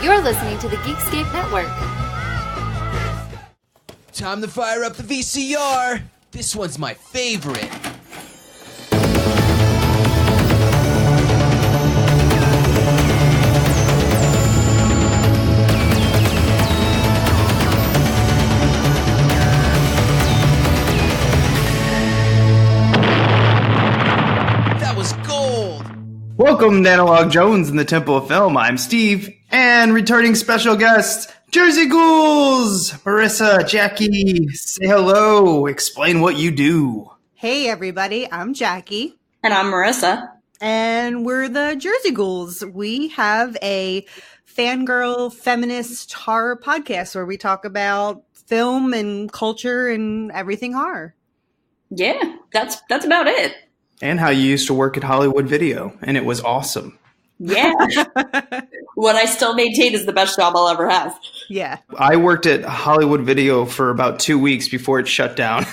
You're listening to the Geekscape Network. Time to fire up the VCR. This one's my favorite. That was gold. Welcome to Analog Jones in the Temple of Film. I'm Steve, and returning special guest, Jersey Ghouls! Marissa, Jackie, say hello, explain what you do. Hey everybody, I'm Jackie. And I'm Marissa. And we're the Jersey Ghouls. We have a fangirl feminist horror podcast where we talk about film and culture and everything horror. Yeah, that's about it. And how you used to work at Hollywood Video, and it was awesome. Yeah. What I still maintain is the best job I'll ever have. Yeah. I worked at Hollywood Video for about 2 weeks before it shut down.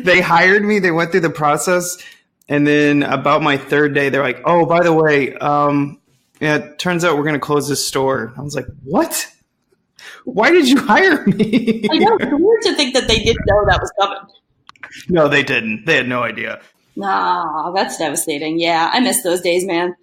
They hired me, they went through the process, and then about my third day, they're like, oh, by the way, yeah, it turns out we're going to close this store. I was like, what? Why did you hire me? I know, it's weird to think that they didn't know that was coming. No, they didn't. They had no idea. Nah, that's devastating. Yeah, I miss those days, man.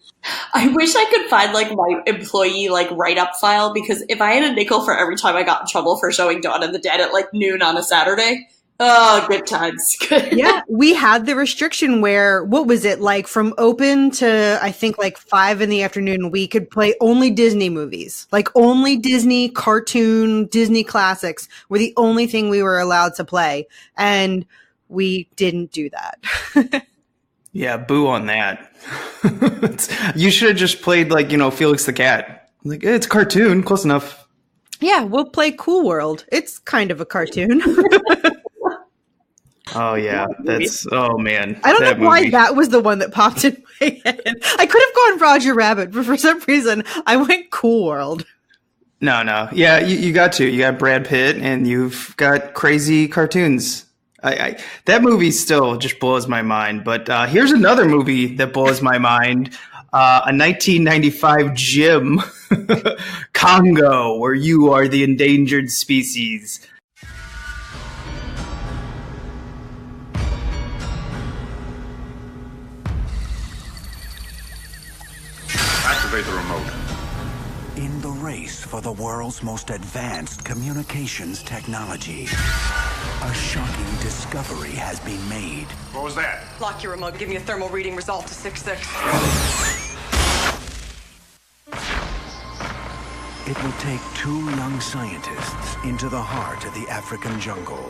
I wish I could find my employee write-up file, because if I had a nickel for every time I got in trouble for showing Dawn of the Dead at noon on a Saturday, oh, good times. Yeah, we had the restriction where, what was it, from open to I think 5 in the afternoon, we could play only Disney movies. Only Disney cartoon, Disney classics were the only thing we were allowed to play. And we didn't do that. Yeah, boo on that. You should have just played Felix the Cat. It's a cartoon, close enough. Yeah, we'll play Cool World. It's kind of a cartoon. Oh yeah, oh man. I don't know why that was the one that popped in my head. I could have gone Roger Rabbit, but for some reason I went Cool World. No. Yeah, you got to. You got Brad Pitt and you've got crazy cartoons. That movie still just blows my mind. But here's another movie that blows my mind. A 1995 Jim, Congo, where you are the endangered species. Activate the remote. In the race for the world's most advanced communications technology, a shocking discovery has been made. What was that? Lock your remote. Give me a thermal reading. Resolve to 6-6. It will take two young scientists into the heart of the African jungle,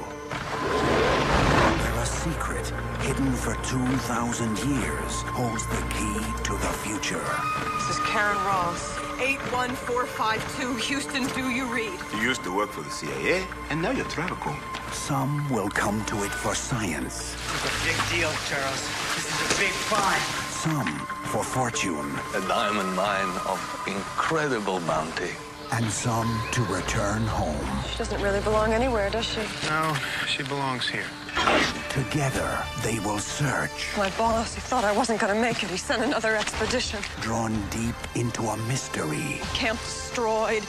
where a secret hidden for 2,000 years holds the key to the future. This is Karen Ross. 81452. Houston, do you read? You used to work for the CIA, and now you're Travico. Some will come to it for science. This is a big deal, Charles. This is a big find. Some for fortune. A diamond mine of incredible bounty. And some to return home. She doesn't really belong anywhere, does she? No, she belongs here. Together, they will search. My boss, he thought I wasn't going to make it. He sent another expedition. Drawn deep into a mystery. Camp destroyed,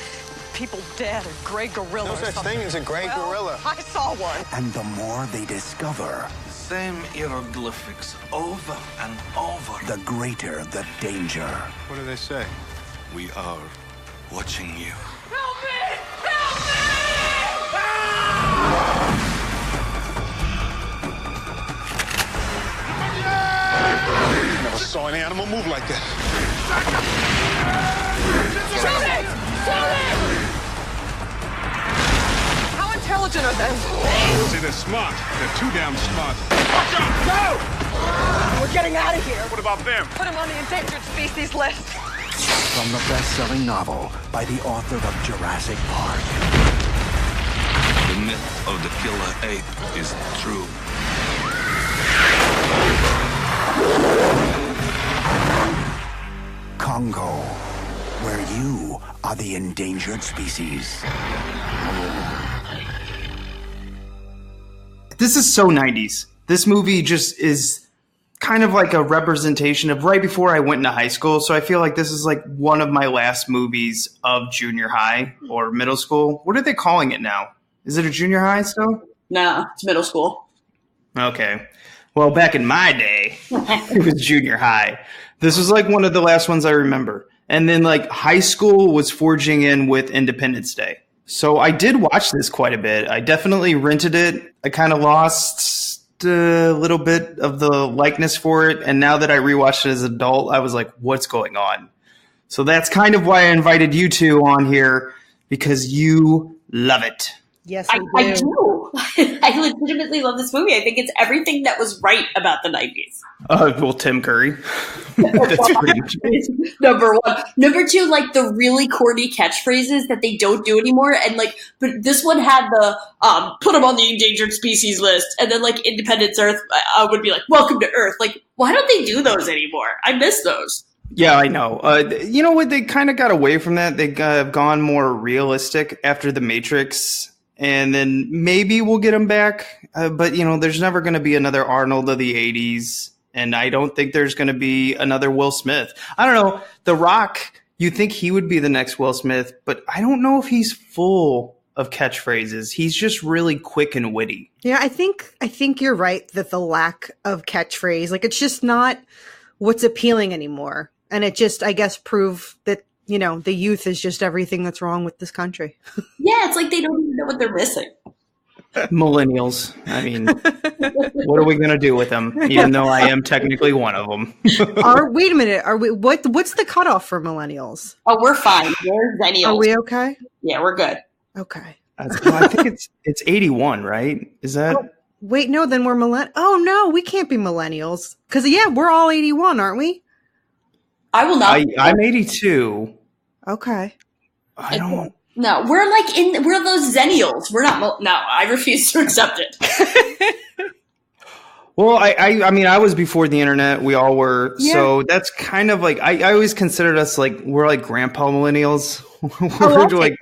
people dead, a gray gorilla. No such thing as a gray gorilla. I saw one. And the more they discover, Same hieroglyphics over and over. the greater the danger. What do they say? We are watching you. Help me! Help me! Ah! Never saw any animal move like that. Shoot it! Shoot it! How intelligent are they? See, they're smart. They're too damn smart. Watch out! Go! We're getting out of here. What about them? Put them on the endangered species list. From the best-selling novel by the author of Jurassic Park. The myth of the killer ape is true. Congo, where you are the endangered species. This is so 90s. This movie just is kind of like a representation of right before I went into high school. So I feel like this is like one of my last movies of junior high or middle school. What are they calling it now? Is it a junior high still? No, it's middle school. Okay. Well, back in my day, it was junior high. This was like one of the last ones I remember. And then like high school was forging in with Independence Day. So I did watch this quite a bit. I definitely rented it. I kind of lost a little bit of the likeness for it. And now that I rewatched it as an adult, I was like, what's going on? So that's kind of why I invited you two on here, because you love it. Yes, I do. I legitimately love this movie. I think it's everything that was right about the 90s. Well, Tim Curry. That's pretty much it. Number one. Number two, like the really corny catchphrases that they don't do anymore. And like, but this one had the put them on the endangered species list. And then like Independence Earth would be like, welcome to Earth. Like, why don't they do those anymore? I miss those. Yeah, I know. You know what? They kind of got away from that. They have gone more realistic after The Matrix. And then maybe we'll get him back. But, you know, there's never going to be another Arnold of the 80s. And I don't think there's going to be another Will Smith. I don't know. The Rock, you think he would be the next Will Smith. But I don't know if he's full of catchphrases. He's just really quick and witty. Yeah, I think you're right that the lack of catchphrase, like it's just not what's appealing anymore. And it just, I guess, prove that, you know, the youth is just everything that's wrong with this country. Yeah, it's like they don't even know what they're missing. Millennials. I mean, what are we going to do with them? Even though I am technically one of them. Wait a minute. Are we? What's the cutoff for millennials? Oh, we're fine. We're Zennials. Are we okay? Yeah, we're good. Okay. I think it's 81, right? Is that? Oh, wait, no. Then we're Oh no, we can't be millennials because we're all 81, aren't we? I will not. I'm 82. Okay. I don't. No, we're those Zennials. We're not. No, I refuse to accept it. Well, I mean, I was before the internet. We all were. Yeah. So that's kind of like, I always considered us like, we're like grandpa millennials. We're like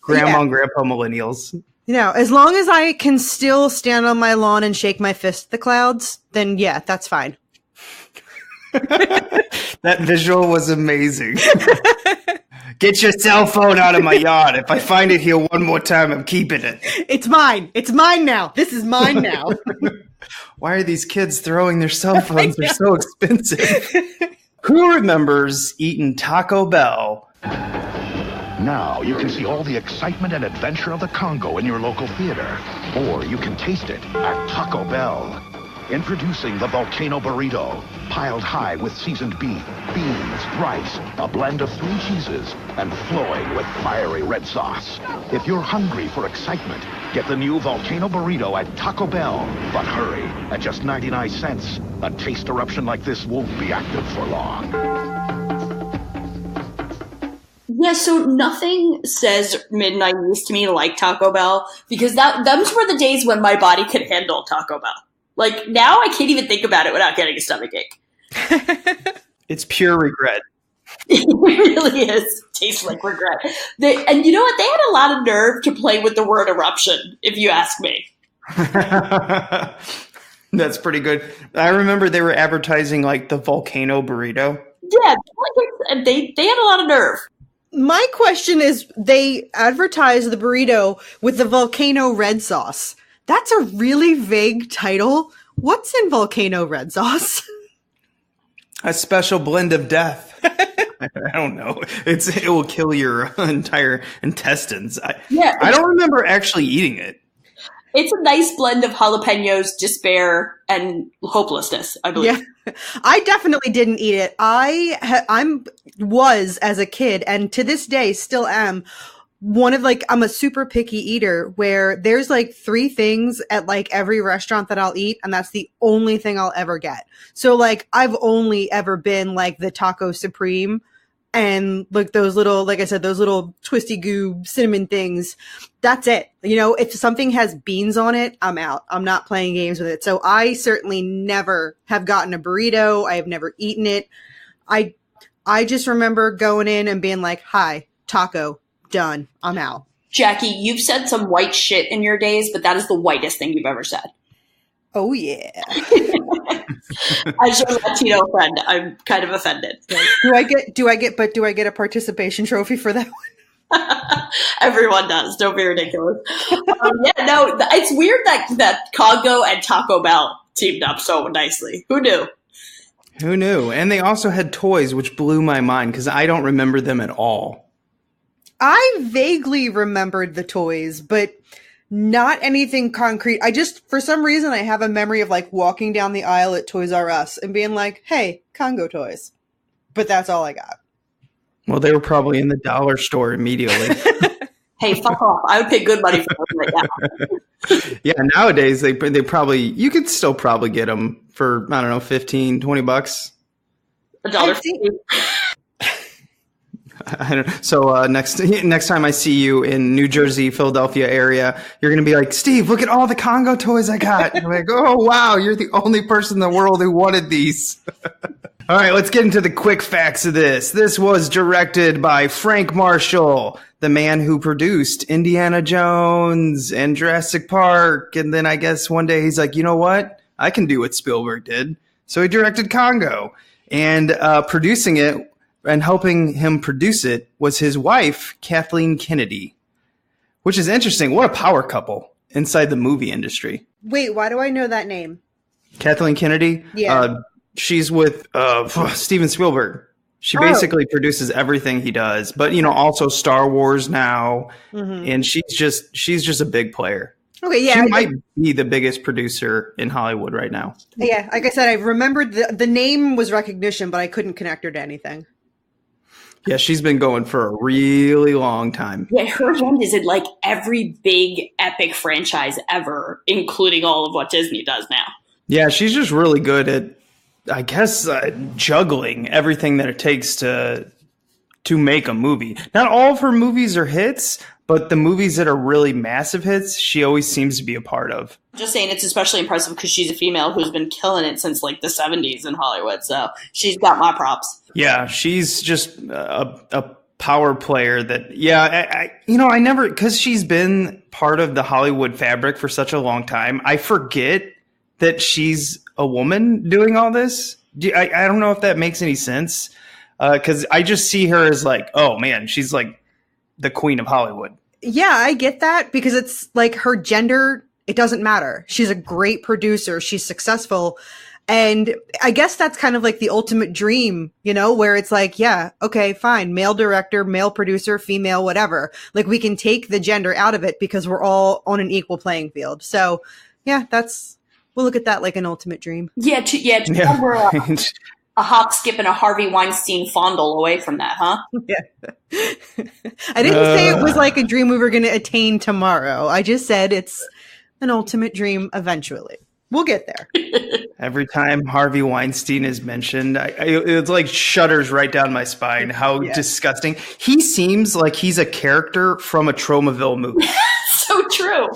grandma and grandpa millennials. You know, as long as I can still stand on my lawn and shake my fist at the clouds, then yeah, that's fine. That visual was amazing. Get your cell phone out of my yard. If I find it here one more time, I'm keeping it. It's mine. It's mine now. This is mine now. Why are these kids throwing their cell phones? They're so expensive. Who remembers eating Taco Bell? Now you can see all the excitement and adventure of the Congo in your local theater. Or you can taste it at Taco Bell. Introducing the Volcano Burrito, piled high with seasoned beef, beans, rice, a blend of 3 cheeses, and flowing with fiery red sauce. If you're hungry for excitement, get the new Volcano Burrito at Taco Bell. But hurry, at just 99 cents, a taste eruption like this won't be active for long. Yeah, so nothing says mid-90s to me like Taco Bell, because those were the days when my body could handle Taco Bell. Like, now I can't even think about it without getting a stomachache. It's pure regret. It really is. Tastes like regret. And you know what? They had a lot of nerve to play with the word eruption, if you ask me. That's pretty good. I remember they were advertising, like, the volcano burrito. Yeah, they had a lot of nerve. My question is, they advertised the burrito with the volcano red sauce. That's a really vague title. What's in volcano red sauce? A special blend of death. I don't know. It will kill your entire intestines. I don't remember actually eating it. It's a nice blend of jalapenos, despair, and hopelessness, I believe. Yeah. I definitely didn't eat it. I was as a kid, and to this day still am, I'm a super picky eater where there's like 3 things at like every restaurant that I'll eat, and that's the only thing I'll ever get. So like I've only ever been like the Taco Supreme and like those little, like I said, those little twisty goo cinnamon things. That's it. You know, if something has beans on it, I'm out. I'm not playing games with it. So I certainly never have gotten a burrito. I have never eaten it. I just remember going in and being like, hi, taco. Done. I'm out. Jackie, you've said some white shit in your days, but that is the whitest thing you've ever said. Oh yeah. As your Latino friend, I'm kind of offended. Do I get a participation trophy for that one? Everyone does. Don't be ridiculous. It's weird that Congo and Taco Bell teamed up so nicely. Who knew? Who knew? And they also had toys, which blew my mind because I don't remember them at all. I vaguely remembered the toys, but not anything concrete. For some reason, I have a memory of like walking down the aisle at Toys R Us and being like, hey, Congo toys. But that's all I got. Well, they were probably in the dollar store immediately. Hey, fuck off. I would pay good money for them right now. Yeah, nowadays they probably, you could still probably get them for, I don't know, $15, $20. $1.50. I don't know. So next time I see you in New Jersey, Philadelphia area, you're going to be like, Steve, look at all the Congo toys I got. And I'm like, oh, wow, you're the only person in the world who wanted these. All right, let's get into the quick facts of this. This was directed by Frank Marshall, the man who produced Indiana Jones and Jurassic Park. And then I guess one day he's like, you know what? I can do what Spielberg did. So he directed Congo. And producing it and helping him produce it was his wife, Kathleen Kennedy, which is interesting. What a power couple inside the movie industry. Wait, why do I know that name? Kathleen Kennedy? Yeah. She's with Steven Spielberg. She basically produces everything he does, but also Star Wars now, and she's just a big player. Okay, yeah, she might be the biggest producer in Hollywood right now. Yeah, like I said, I remembered the name was recognition, but I couldn't connect her to anything. Yeah, she's been going for a really long time. Yeah, her hand is in like every big epic franchise ever, including all of what Disney does now. Yeah, she's just really good at, I guess, juggling everything that it takes to make a movie. Not all of her movies are hits, but the movies that are really massive hits, she always seems to be a part of. Just saying, it's especially impressive because she's a female who's been killing it since like the 70s in Hollywood. So she's got my props. Yeah, she's just a power player that, I never, because she's been part of the Hollywood fabric for such a long time, I forget that she's a woman doing all this. I don't know if that makes any sense, because I just see her as like, oh man, she's like the queen of Hollywood. Yeah, I get that because it's like her gender, it doesn't matter. She's a great producer. She's successful. And I guess that's kind of like the ultimate dream, where it's like, yeah, okay, fine. Male director, male producer, female, whatever. Like we can take the gender out of it because we're all on an equal playing field. So yeah, we'll look at that like an ultimate dream. Yeah. We're a hop, skip, and a Harvey Weinstein fondle away from that, huh? Yeah. I didn't say it was like a dream we were going to attain tomorrow. I just said it's an ultimate dream eventually. We'll get there. Every time Harvey Weinstein is mentioned, it's like shudders right down my spine. How disgusting. He seems like he's a character from a Tromaville movie. So true.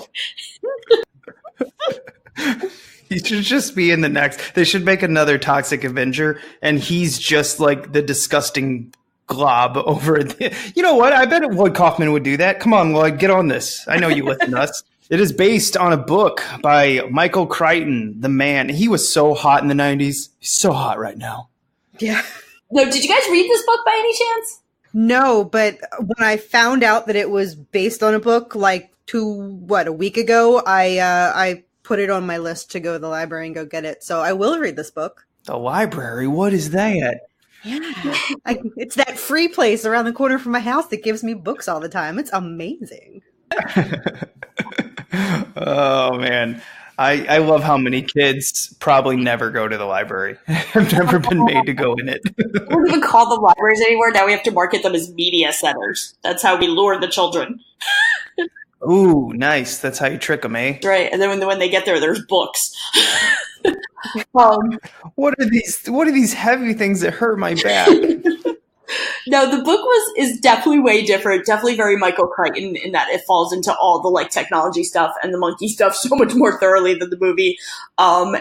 He should just be in the next. They should make another Toxic Avenger, and he's just like the disgusting glob over it. You know what? I bet Lloyd Kaufman would do that. Come on, Lloyd, get on this. I know you listen to us. It is based on a book by Michael Crichton, the man. He was so hot in the 90s. He's so hot right now. Yeah. No, did you guys read this book by any chance? No, but when I found out that it was based on a book like a week ago, I put it on my list to go to the library and go get it. So I will read this book. The library? What is that? Yeah. It's that free place around the corner from my house that gives me books all the time. It's amazing. Oh, man. I love how many kids probably never go to the library. I've never been made to go in it. We don't even call them libraries anymore. Now we have to market them as media centers. That's how we lure the children. Ooh, nice. That's how you trick them, eh? Right. And then when they get there, there's books. What are these heavy things that hurt my back? No, the book is definitely way different. Definitely very Michael Crichton in that it falls into all the like technology stuff and the monkey stuff so much more thoroughly than the movie. And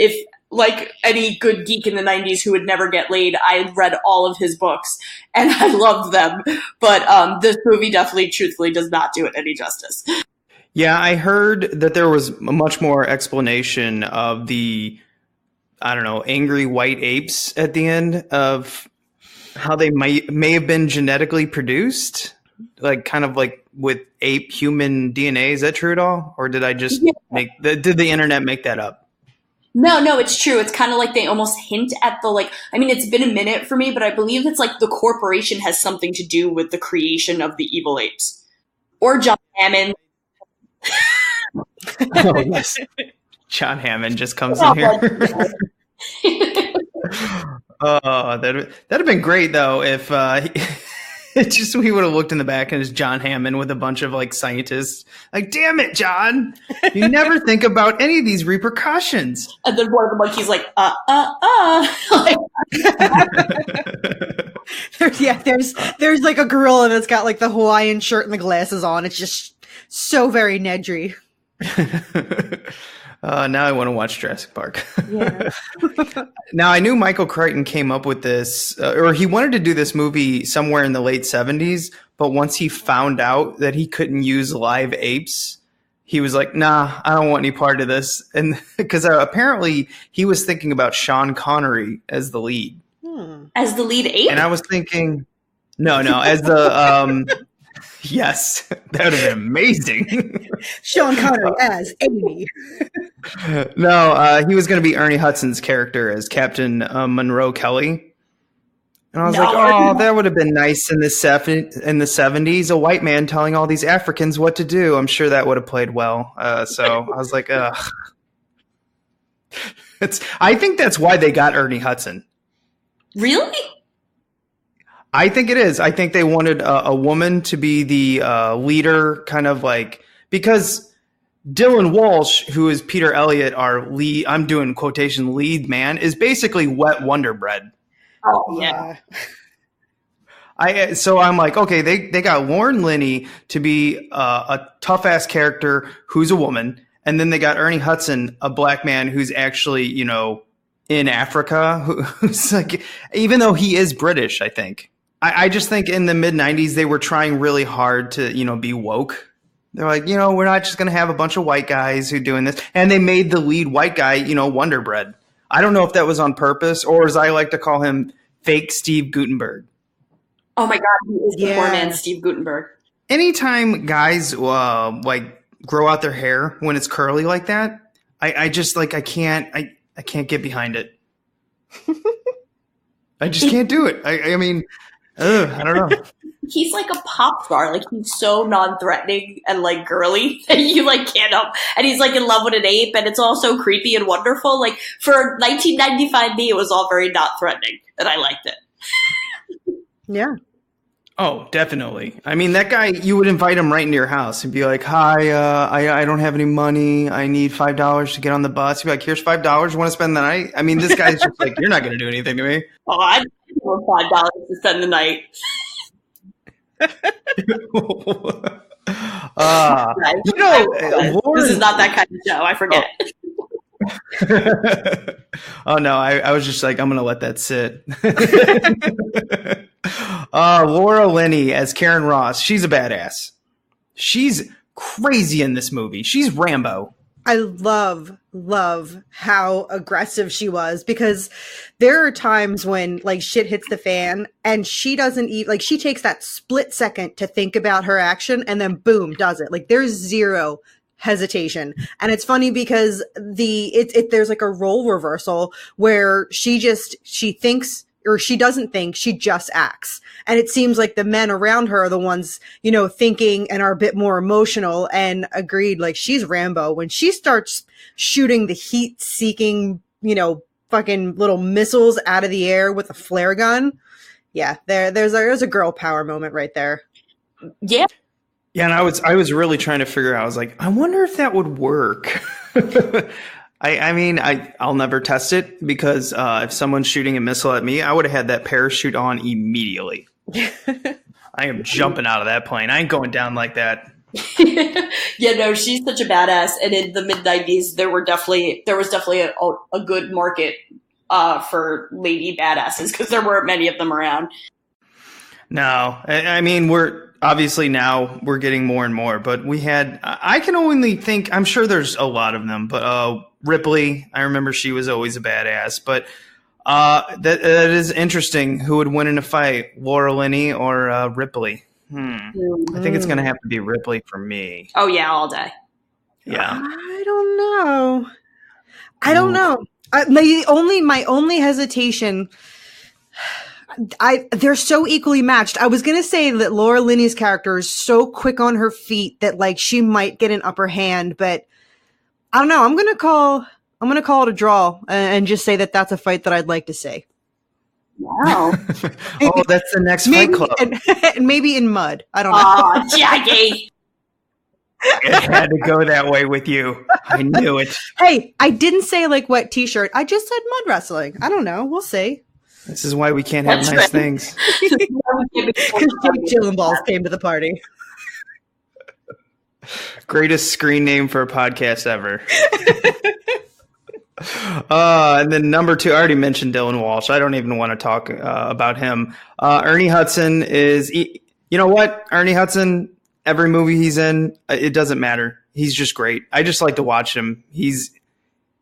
if like any good geek in the 90s who would never get laid, I had read all of his books and I loved them. But this movie definitely, truthfully, does not do it any justice. Yeah, I heard that there was much more explanation of the, I don't know, angry white apes at the end of how they may have been genetically produced, like kind of like with ape human DNA. Is that true at all? Or did I just did the internet make that up? No, it's true. It's kind of like they almost hint at the it's been a minute for me, but I believe it's like the corporation has something to do with the creation of the evil apes. Or John Hammond. Oh, yes. John Hammond just comes in here. Oh, that'd have been great though if we would have looked in the back and it's John Hammond with a bunch of like scientists. Like, damn it, John! You never think about any of these repercussions. And then one of the monkeys like, There's like a gorilla that's got like the Hawaiian shirt and the glasses on. It's just so very Nedry. Now I want to watch Jurassic Park. Yeah. Now, I knew Michael Crichton came up with this, or he wanted to do this movie somewhere in the late 70s, but once he found out that he couldn't use live apes, he was like, nah, I don't want any part of this. And because apparently he was thinking about Sean Connery as the lead. As the lead ape? And I was thinking, no, as the... Yes, that would have been amazing. Sean Connery as Amy. No, he was going to be Ernie Hudson's character as Captain Monroe Kelly. And I was like, oh, that would have been nice in the 70s. A white man telling all these Africans what to do. I'm sure that would have played well. So I was like, ugh. I think that's why they got Ernie Hudson. Really? I think it is. I think they wanted a woman to be the leader, kind of like, because Dylan Walsh, who is Peter Elliott, our lead, I'm doing quotation lead man, is basically wet Wonder Bread. Oh, yeah. So I'm like, okay, they got Lauren Linney to be a tough ass character who's a woman. And then they got Ernie Hudson, a black man who's actually, in Africa, who's like, even though he is British, I think. I just think in the mid-90s, they were trying really hard to, be woke. They're like, we're not just going to have a bunch of white guys who are doing this. And they made the lead white guy, Wonder Bread. I don't know if that was on purpose, or as I like to call him, fake Steve Guttenberg. Oh my God, he is the poor man, Steve Guttenberg. Anytime guys grow out their hair when it's curly like that, I just I can't get behind it. I just can't do it. I mean, I don't know. He's like a pop star. Like, he's so non-threatening and like girly that you can't help. And he's in love with an ape, and it's all so creepy and wonderful. Like, for 1995 me, it was all very not threatening, and I liked it. Yeah. Oh, definitely. I mean, that guy, you would invite him right into your house and be like, hi, I don't have any money. I need $5 to get on the bus. You'd be like, here's $5. You want to spend the night? I mean, this guy's just like, you're not going to do anything to me. Oh, I'd give him $5 to spend the night. Lauren, this is not that kind of show. I forget. Oh no, I was just like, I'm gonna let that sit. Laura Linney as Karen Ross. She's a badass. She's crazy in this movie. She's Rambo. I love how aggressive she was, because there are times when shit hits the fan and she doesn't she takes that split second to think about her action and then boom, does it. There's zero hesitation. And it's funny because there's a role reversal where she thinks, or she doesn't think, she just acts. And it seems like the men around her are the ones, thinking and are a bit more emotional. And agreed, she's Rambo. When she starts shooting the heat-seeking, fucking little missiles out of the air with a flare gun, yeah, there's a girl power moment right there. Yeah. Yeah, and I was really trying to figure out, I was like, I wonder if that would work. I mean, I'll never test it, because if someone's shooting a missile at me, I would have had that parachute on immediately. I am jumping out of that plane. I ain't going down like that. Yeah, no, she's such a badass. And in the mid-90s, there was definitely a good market for lady badasses, because there weren't many of them around. No, I mean, obviously now we're getting more and more, but we had, I can only think, I'm sure there's a lot of them, but Ripley, I remember she was always a badass, but that is interesting. Who would win in a fight, Laura Linney or Ripley? I think it's going to have to be Ripley for me. Oh, yeah, all day. Yeah. I don't know. My only hesitation, they're so equally matched. I was gonna say that Laura Linney's character is so quick on her feet that like she might get an upper hand, but I don't know. I'm gonna call it a draw and just say that that's a fight that I'd like to see. Wow. Oh, that's the next Fight Club. And maybe in mud. I don't know. Oh, Jackie. It had to go that way with you. I knew it. Hey, I didn't say like wet t-shirt. I just said mud wrestling. I don't know. We'll see. This is why we can't have nice things. Because Jake Gyllenhaal came to the party. Greatest screen name for a podcast ever. And then number 2, I already mentioned Dylan Walsh. I don't even want to talk about him. Ernie Hudson is, you know what? Ernie Hudson, every movie he's in, it doesn't matter. He's just great. I just like to watch him.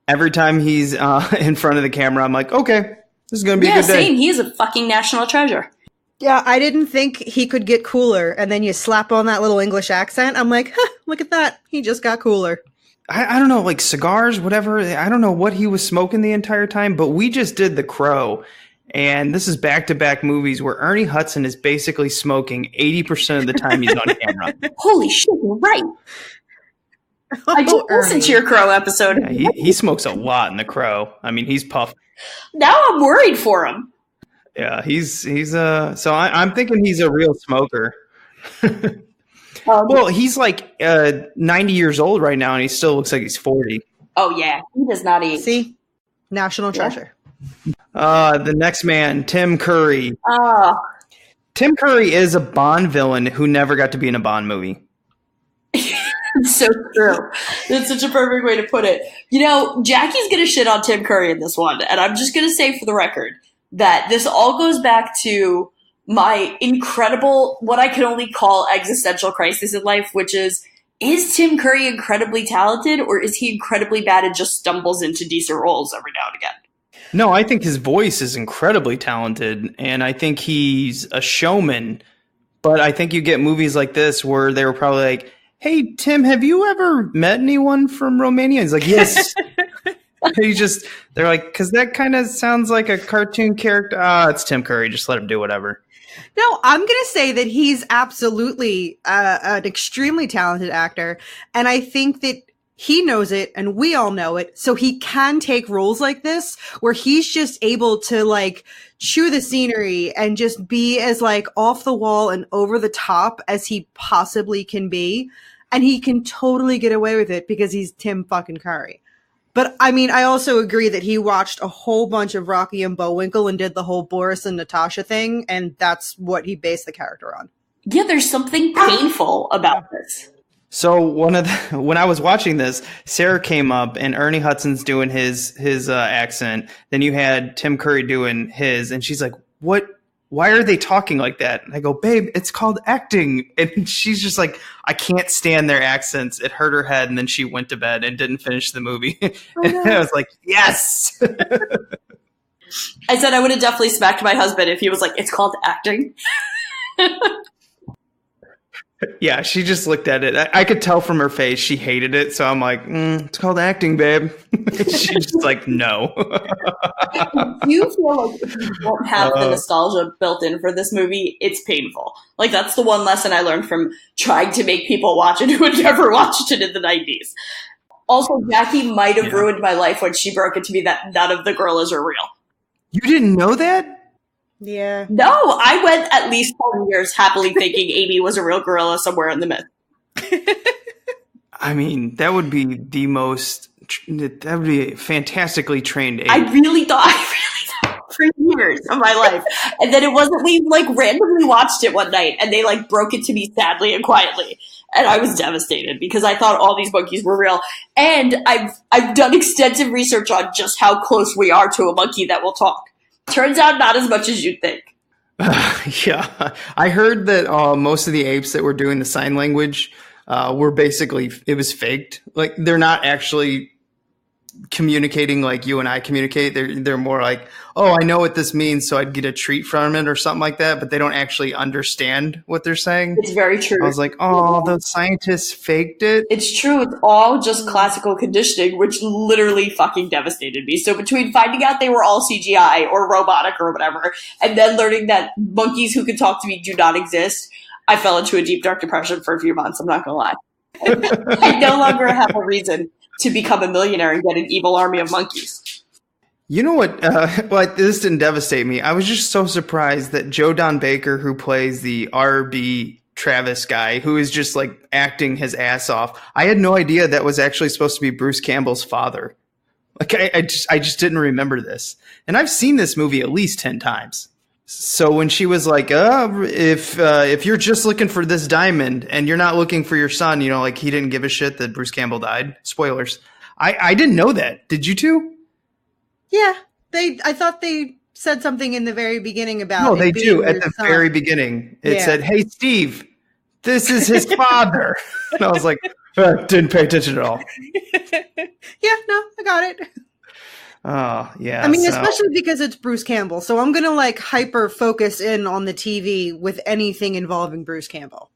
Every time he's in front of the camera, I'm like, okay, this is going to be a good day. Yeah, same. He is a fucking national treasure. Yeah, I didn't think he could get cooler. And then you slap on that little English accent. I'm like, look at that. He just got cooler. I don't know, like cigars, whatever. I don't know what he was smoking the entire time, but we just did The Crow. And this is back-to-back movies where Ernie Hudson is basically smoking 80% of the time he's on camera. Holy shit, you're right. I just listened to your Crow episode. Yeah, he smokes a lot in The Crow. I mean, he's puffed. Now I'm worried for him. Yeah, he's so I'm thinking he's a real smoker. Well, he's like 90 years old right now, and he still looks like he's 40. Oh, yeah. He does not age. See? National treasure. The next man, Tim Curry. Oh. Tim Curry is a Bond villain who never got to be in a Bond movie. It's so true. That's such a perfect way to put it. You know, Jackie's going to shit on Tim Curry in this one, and I'm just going to say for the record that this all goes back to my incredible, what I can only call existential crisis in life, which is Tim Curry incredibly talented, or is he incredibly bad and just stumbles into decent roles every now and again? No, I think his voice is incredibly talented, and I think he's a showman. But I think you get movies like this where they were probably like, hey, Tim, have you ever met anyone from Romania? He's like, yes. They're like, because that kind of sounds like a cartoon character. It's Tim Curry. Just let him do whatever. No, I'm going to say that he's absolutely an extremely talented actor. And I think that he knows it and we all know it. So he can take roles like this where he's just able to like chew the scenery and just be as like off the wall and over the top as he possibly can be. And he can totally get away with it because he's Tim fucking Curry. But I mean, I also agree that he watched a whole bunch of Rocky and Bullwinkle and did the whole Boris and Natasha thing. And that's what he based the character on. Yeah, there's something painful about this. So when I was watching this, Sarah came up and Ernie Hudson's doing his accent. Then you had Tim Curry doing his, and she's like, "What? Why are they talking like that?" And I go, "Babe, it's called acting." And she's just like, "I can't stand their accents." It hurt her head, and then she went to bed and didn't finish the movie. Oh, no. And I was like, "Yes." I said I would have definitely smacked my husband if he was like, "It's called acting." Yeah, she just looked at it. I could tell from her face she hated it. So I'm like, it's called acting, babe. She's just like, no. Do you feel like if you don't have the nostalgia built in for this movie, it's painful? Like, that's the one lesson I learned from trying to make people watch it who had never watched it in the 90s. Also, Jackie might have ruined my life when she broke it to me that none of the gorillas are real. You didn't know that? Yeah. No, I went at least 10 years happily thinking Amy was a real gorilla somewhere in the myth. I mean, that would be a fantastically trained Amy. I really thought for years of my life. And then it wasn't, we like randomly watched it one night and they like broke it to me sadly and quietly. And I was devastated because I thought all these monkeys were real. And I've done extensive research on just how close we are to a monkey that will talk. Turns out not as much as you'd think. Yeah, I heard that most of the apes that were doing the sign language were basically, it was faked. Like, they're not actually communicating like you and I communicate. They're more like, oh, I know what this means, so I'd get a treat from it or something like that, but they don't actually understand what they're saying. It's very true. I was like, oh, those scientists faked it. It's true. It's all just classical conditioning, which literally fucking devastated me. So between finding out they were all CGI or robotic or whatever, and then learning that monkeys who can talk to me do not exist, I fell into a deep, dark depression for a few months. I'm not going to lie. I no longer have a reason to become a millionaire and get an evil army of monkeys. You know what? Well, this didn't devastate me. I was just so surprised that Joe Don Baker, who plays the R.B. Travis guy, who is just like acting his ass off. I had no idea that was actually supposed to be Bruce Campbell's father. Like, I just didn't remember this. And I've seen this movie at least 10 times. So when she was like, if you're just looking for this diamond and you're not looking for your son, you know, like, he didn't give a shit that Bruce Campbell died. Spoilers. I didn't know that. Did you two? Yeah, I thought they said something in the very beginning about. No, they do at the very beginning. It said, "Hey, Steve, this is his father." And I was like, didn't pay attention at all. Yeah, no, I got it. Oh, yeah. I mean, especially because it's Bruce Campbell, so I'm gonna like hyper focus in on the TV with anything involving Bruce Campbell.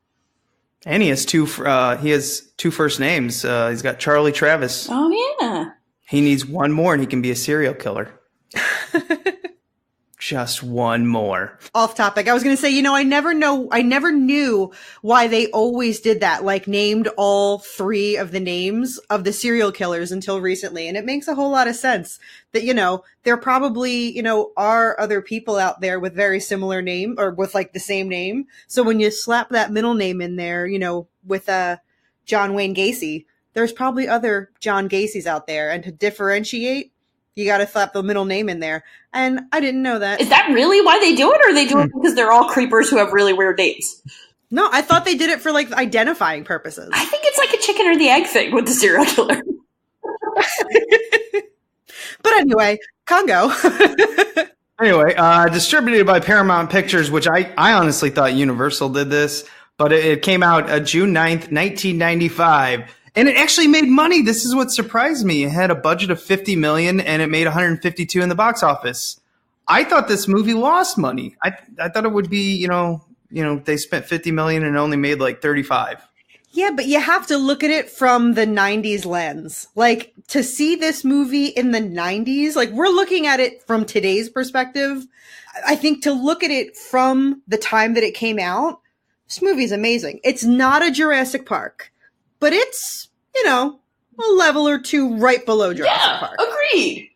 And he has two first names. He's got Charlie Travis. Oh yeah. He needs one more and he can be a serial killer. Just one more. Off topic. I was going to say, you know, I never knew why they always did that, like named all 3 of the names of the serial killers until recently. And it makes a whole lot of sense that, you know, there probably, you know, are other people out there with very similar name or with like the same name. So when you slap that middle name in there, you know, with John Wayne Gacy, there's probably other John Gacy's out there. And to differentiate, you got to slap the middle name in there. And I didn't know that. Is that really why they do it? Or they do it because they're all creepers who have really weird names? No, I thought they did it for like identifying purposes. I think it's like a chicken or the egg thing with the serial killer. But anyway, Congo. Anyway, distributed by Paramount Pictures, which I honestly thought Universal did this. But it came out June 9th, 1995. And it actually made money. This is what surprised me. It had a budget of $50 million and it made $152 in the box office. I thought this movie lost money. I thought it would be, you know, they spent $50 million and only made like 35. Yeah, but you have to look at it from the 90s lens. Like, to see this movie in the 90s, like, we're looking at it from today's perspective. I think to look at it from the time that it came out, this movie is amazing. It's not a Jurassic Park, but it's, you know, a level or two right below Jurassic Park. Agreed.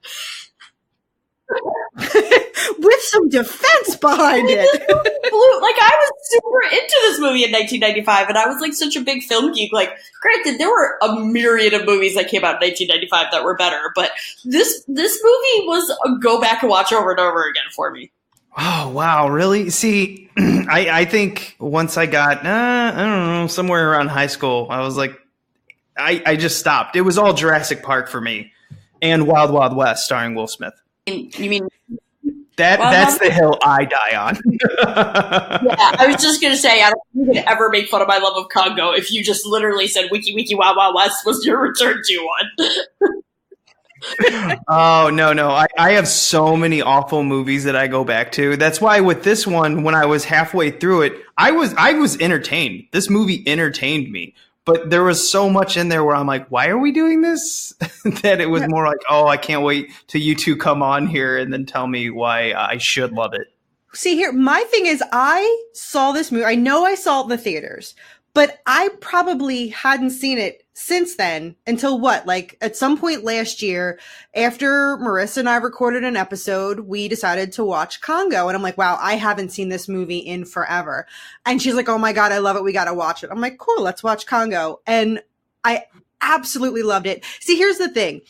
With some defense behind it. Like, I was super into this movie in 1995, and I was like such a big film geek. Like, granted, there were a myriad of movies that came out in 1995 that were better, but this movie was a go back and watch over and over again for me. Oh, wow. Really? See, I think once I got, I don't know, somewhere around high school, I was like, I just stopped. It was all Jurassic Park for me and Wild Wild West starring Will Smith. You mean that's the hill I die on. Yeah, I was just going to say, I don't think you could ever make fun of my love of Congo if you just literally said Wiki Wiki Wild Wild West was your return to one. Oh, no. I have so many awful movies that I go back to. That's why with this one, when I was halfway through it, I was entertained. This movie entertained me. But there was so much in there where I'm like, why are we doing this? That it was more like, oh, I can't wait till you two come on here and then tell me why I should love it. See here, my thing is I saw this movie. I know I saw it in the theaters, but I probably hadn't seen it since then until what? Like at some point last year, after Marissa and I recorded an episode, we decided to watch Congo. And I'm like, wow, I haven't seen this movie in forever. And she's like, oh my God, I love it. We got to watch it. I'm like, cool, let's watch Congo. And I absolutely loved it. See, here's the thing.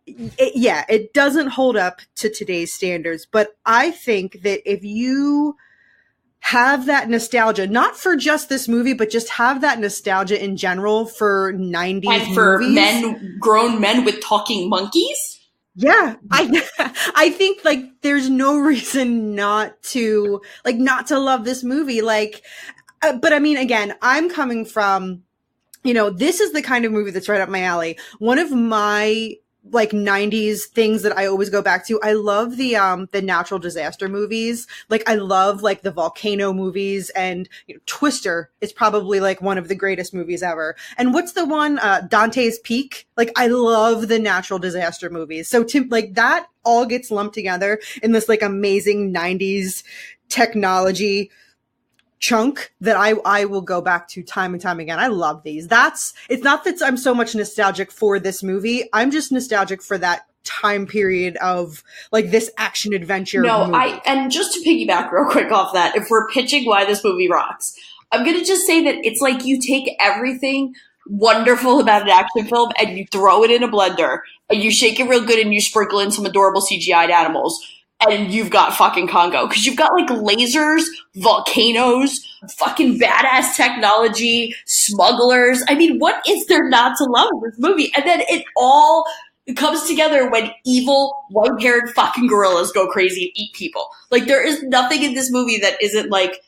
It doesn't hold up to today's standards, but I think that if you have that nostalgia, not for just this movie, but just have that nostalgia in general for 90s and for movies. grown men with talking monkeys? Yeah, I think like there's no reason not to love this movie. Like, but I mean, again, I'm coming from, this is the kind of movie that's right up my alley. One of my like 90s things that I always go back to. I love the natural disaster movies. Like I love like the volcano movies, and Twister is probably like one of the greatest movies ever. And what's the one, Dante's Peak? Like I love the natural disaster movies. So like that all gets lumped together in this like amazing 90s technology chunk that I will go back to time and time again. I love these. It's not that I'm so much nostalgic for this movie. I'm just nostalgic for that time period of like this action adventure movie. And just to piggyback real quick off that, if we're pitching why this movie rocks, I'm going to just say that it's like you take everything wonderful about an action film and you throw it in a blender and you shake it real good and you sprinkle in some adorable CGI'd animals. And you've got fucking Congo. Because you've got, like, lasers, volcanoes, fucking badass technology, smugglers. I mean, what is there not to love in this movie? And then it all comes together when evil, white-haired fucking gorillas go crazy and eat people. Like, there is nothing in this movie that isn't, like,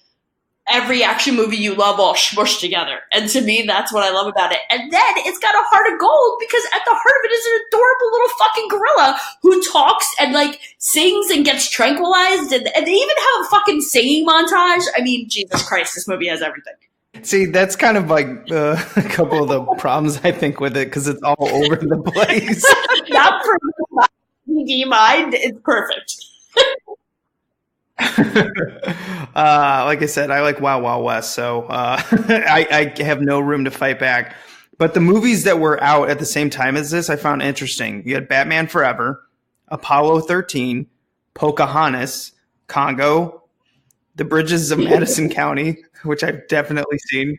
every action movie you love all smushed together. And to me, that's what I love about it. And then it's got a heart of gold because at the heart of it is an adorable little fucking gorilla who talks and like sings and gets tranquilized. And they even have a fucking singing montage. I mean, Jesus Christ, this movie has everything. See, that's kind of like a couple of the problems I think with it because it's all over the place. Not for my CD mind, it's perfect. Like I said, I like Wild Wild West, so I have no room to fight back. But the movies that were out at the same time as this, I found interesting. You had Batman Forever, Apollo 13, Pocahontas, Congo, The Bridges of Madison County, which I've definitely seen,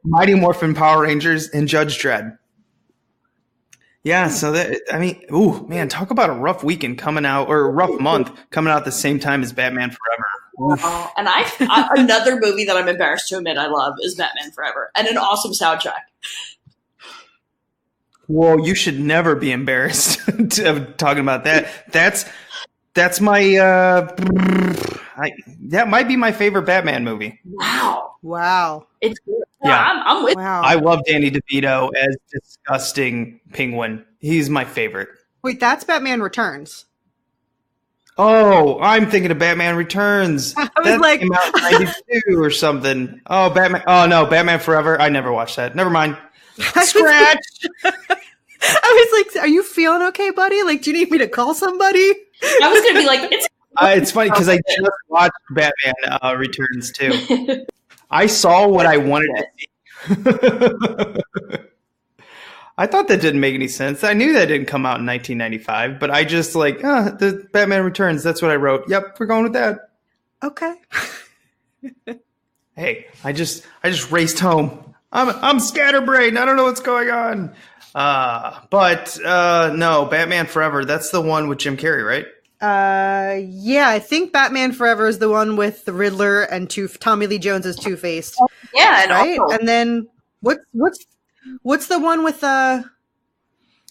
Mighty Morphin Power Rangers, and Judge Dredd. Yeah, so ooh, man, talk about a rough weekend coming out, or a rough month coming out at the same time as Batman Forever. And another movie that I'm embarrassed to admit I love is Batman Forever, and an awesome soundtrack. Well, you should never be embarrassed of talking about that. That's my that might be my favorite Batman movie. Wow. It's good. Yeah, I'm with. Wow. I love Danny DeVito as disgusting Penguin. He's my favorite. Wait, that's Batman Returns. Oh, I'm thinking of Batman Returns. I was that like, came out in 92 or something. Oh, Batman. Oh, no, Batman Forever. I never watched that. Never mind. Scratch. I was like, are you feeling okay, buddy? Like, do you need me to call somebody? I was going to be like, it's funny because I just watched Batman Returns too. I saw what I wanted to see. I thought that didn't make any sense. I knew that didn't come out in 1995, but I just like, the Batman Returns. That's what I wrote. Yep, we're going with that. Okay. Hey, I just raced home. I'm scatterbrained. I don't know what's going on. But no, Batman Forever. That's the one with Jim Carrey, right? Yeah, I think Batman Forever is the one with the Riddler and Tommy Lee Jones as Two-Faced. Yeah, and right. also, And then what's the one with Oh,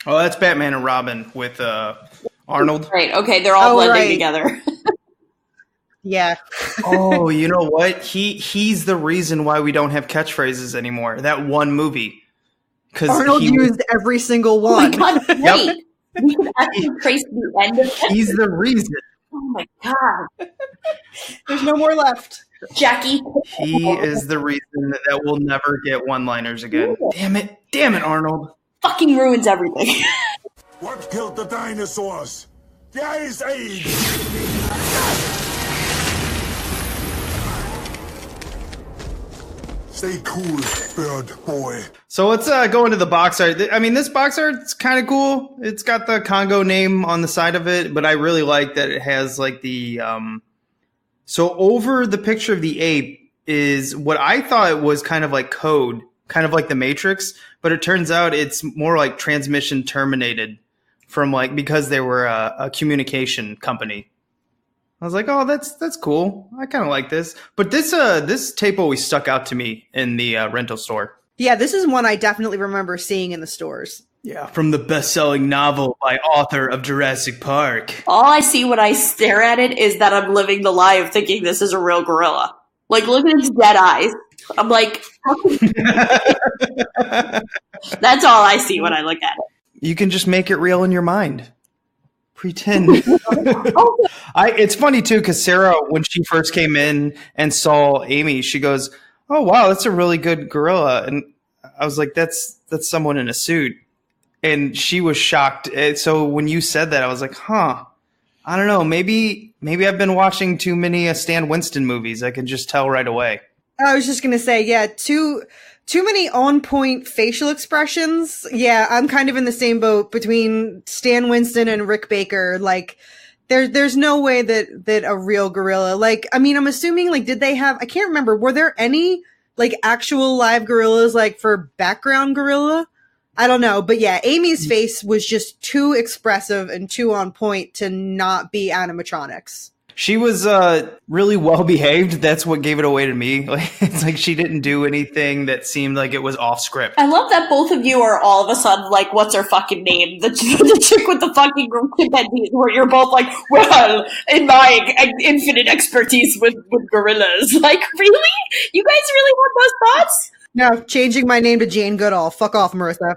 that's Batman and Robin with Arnold. Right. Okay, they're all blending together. Yeah. Oh, you know what? He's the reason why we don't have catchphrases anymore. That one movie. Because Arnold used every single one. Oh my God, Yep. We can actually trace the end of it. He's the reason. Oh my God. There's no more left. Jackie. He is the reason that we'll never get one-liners again. Damn it, Arnold. Fucking ruins everything. What killed the dinosaurs? The Ice Age! Stay cool, bird boy. So let's go into the box art. I mean, this box art's kind of cool. It's got the Congo name on the side of it, but I really like that it has like the so over the picture of the ape is what I thought was kind of like code, kind of like the Matrix, but it turns out it's more like transmission terminated from like because they were a communication company. I was like, oh, that's cool. I kind of like this. But this tape always stuck out to me in the rental store. Yeah, this is one I definitely remember seeing in the stores. Yeah, from the best-selling novel by author of Jurassic Park. All I see when I stare at it is that I'm living the lie of thinking this is a real gorilla. Like, look at its dead eyes. I'm like, that's all I see when I look at it. You can just make it real in your mind. Pretend. It's funny, too, because Sarah, when she first came in and saw Amy, she goes, oh, wow, that's a really good gorilla. And I was like, that's someone in a suit. And she was shocked. So when you said that, I was like, huh, I don't know. Maybe I've been watching too many Stan Winston movies. I can just tell right away. I was just going to say, yeah, too many on-point facial expressions. Yeah, I'm kind of in the same boat between Stan Winston and Rick Baker. Like, there's no way that a real gorilla, like, I mean, I'm assuming, like, did they have, I can't remember, were there any, like, actual live gorillas, like, for background gorilla? I don't know, but yeah, Amy's face was just too expressive and too on point to not be animatronics. She was really well behaved. That's what gave it away to me. It's like she didn't do anything that seemed like it was off script. I love that both of you are all of a sudden like, what's her fucking name? The chick with the fucking chimpanzees, where you're both like, well, in my infinite expertise with gorillas. Like, really? You guys really want those thoughts? No, changing my name to Jane Goodall. Fuck off, Marissa.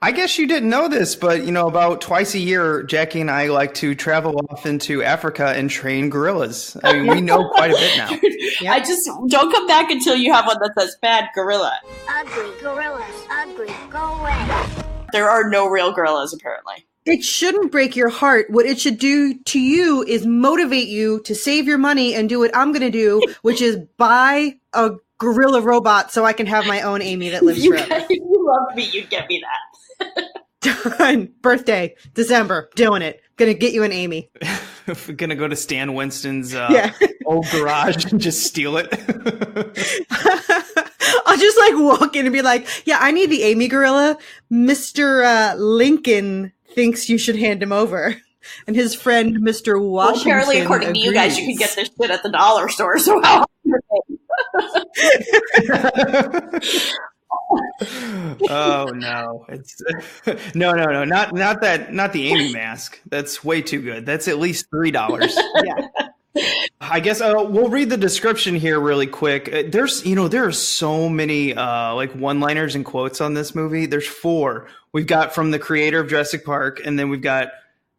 I guess you didn't know this, but, about twice a year, Jackie and I like to travel off into Africa and train gorillas. I mean, we know quite a bit now. Yep. I just, don't come back until you have one that says bad gorilla. Ugly gorillas, ugly, go away. There are no real gorillas, apparently. It shouldn't break your heart. What it should do to you is motivate you to save your money and do what I'm going to do, which is buy a gorilla robot so I can have my own Amy that lives forever. If you loved me, you'd get me that. Done. Birthday, December, doing it. Gonna get you an Amy. We're gonna go to Stan Winston's old garage and just steal it. I'll just like walk in and be like, yeah, I need the Amy gorilla. Mr. Lincoln thinks you should hand him over. And his friend, Mr. Washington. Well, apparently, according to you guys, you can get this shit at the dollar store. So how? Oh no! It's no, not the Amy mask. That's way too good. That's at least $3. Yeah. I guess we'll read the description here really quick. There are so many like one-liners and quotes on this movie. There's 4. We've got from the creator of Jurassic Park, and then we've got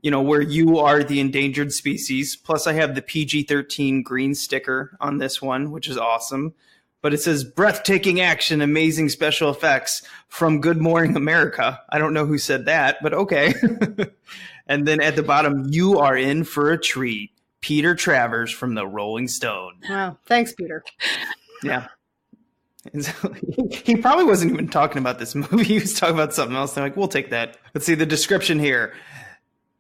where you are the endangered species. Plus, I have the PG-13 green sticker on this one, which is awesome. But it says breathtaking action, amazing special effects from Good Morning America. I don't know who said that, but okay. And then at the bottom, you are in for a treat. Peter Travers from the Rolling Stone. Wow. Thanks, Peter. Yeah. He probably wasn't even talking about this movie. He was talking about something else. They're like, we'll take that. Let's see the description here.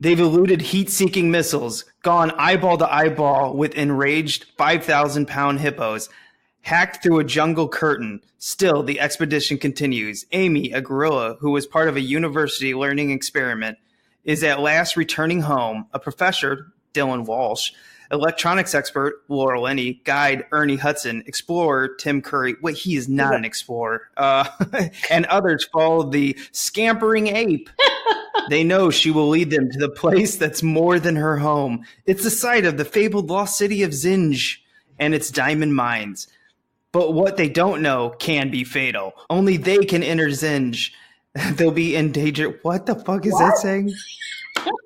They've eluded heat-seeking missiles, gone eyeball to eyeball with enraged 5,000-pound hippos, hacked through a jungle curtain. Still, the expedition continues. Amy, a gorilla who was part of a university learning experiment, is at last returning home. A professor, Dylan Walsh, electronics expert, Laura Linney, guide, Ernie Hudson, explorer, Tim Curry. Wait, he is not an explorer. And others follow the scampering ape. They know she will lead them to the place that's more than her home. It's the site of the fabled lost city of Zinj and its diamond mines. But what they don't know can be fatal. Only they can enter Zinj. They'll be in danger. What the fuck is that saying?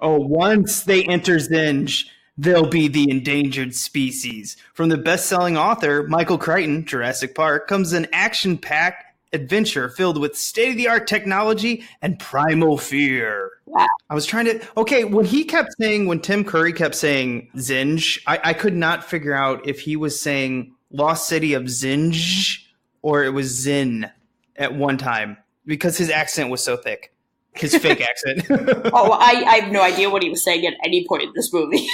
Oh, once they enter Zinj, they'll be the endangered species. From the best-selling author, Michael Crichton, Jurassic Park, comes an action-packed adventure filled with state-of-the-art technology and primal fear. Wow. I was trying to... Okay, when Tim Curry kept saying Zinj, I could not figure out if he was saying Lost City of Zinj or it was Zin at one time because his accent was so thick. His fake accent. I have no idea what he was saying at any point in this movie.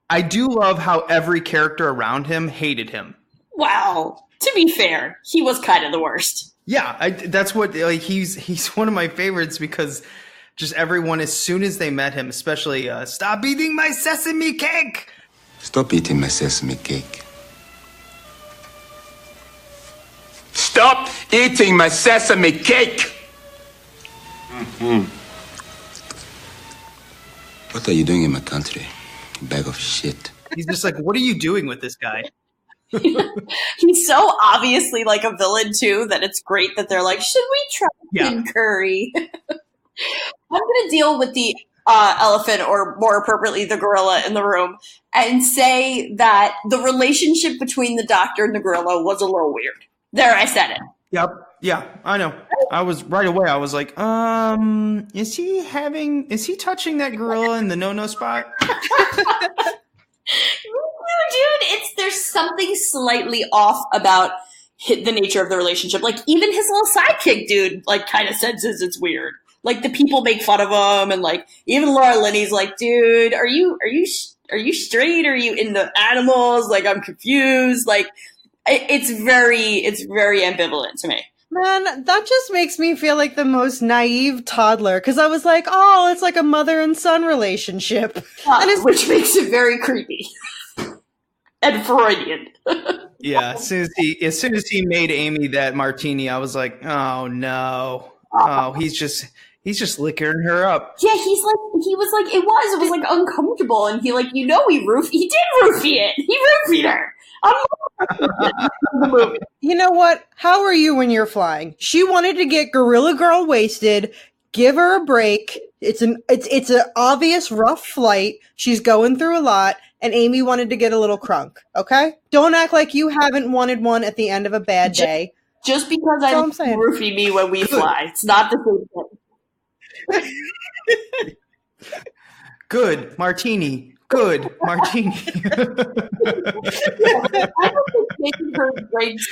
I do love how every character around him hated him. Wow. To be fair, he was kind of the worst. Yeah, that's what he's one of my favorites because just everyone, as soon as they met him, especially stop eating my sesame cake. Stop eating my sesame cake. Stop eating my sesame cake. What are you doing in my country? You bag of shit. He's just like, what are you doing with this guy? He's so obviously like a villain too that it's great that they're like, should we try Kid Curry? I'm going to deal with the elephant, or more appropriately, the gorilla in the room, and say that the relationship between the doctor and the gorilla was a little weird. There, I said it. Yep. Yeah, I know. I was right away. I was like, is he touching that gorilla in the no-no spot? Dude, there's something slightly off about the nature of the relationship. Like, even his little sidekick dude, like, kind of senses it's weird. Like, the people make fun of him, and like, even Laura Linney's like, dude, are you straight? Are you into animals? Like, I'm confused. Like, it's very ambivalent to me. Man, that just makes me feel like the most naive toddler, because I was like, oh, it's like a mother and son relationship. Which makes it very creepy. And Freudian. Yeah, as soon as he made Amy that martini, I was like, oh no. Oh, he's just licking her up. Yeah, it was like uncomfortable, and he did roofie it. He roofied her. You know what? How are you when you're flying? She wanted to get Gorilla Girl wasted. Give her a break. It's an obvious rough flight. She's going through a lot, and Amy wanted to get a little crunk. Okay, don't act like you haven't wanted one at the end of a bad day. Just because I'm roofie me when we fly, it's not the same thing. Good martini. Good martini. I don't think making her drinks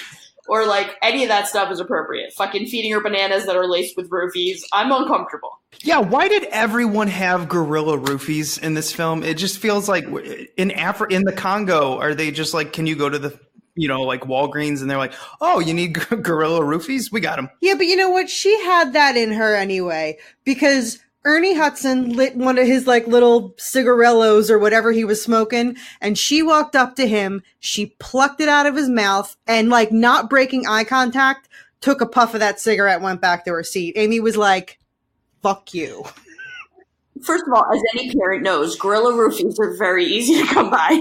or like any of that stuff is appropriate. Fucking feeding her bananas that are laced with roofies. I'm uncomfortable. Yeah, why did everyone have gorilla roofies in this film? It just feels like in the Congo, are they just like, can you go to the like Walgreens, and they're like, oh, you need gorilla roofies? We got them. Yeah, but you know what? She had that in her anyway, because Ernie Hudson lit one of his like little cigarellos or whatever he was smoking, and she walked up to him, she plucked it out of his mouth, and like not breaking eye contact, took a puff of that cigarette, went back to her seat. Amy was like, fuck you. First of all, as any parent knows, gorilla roofies are very easy to come by.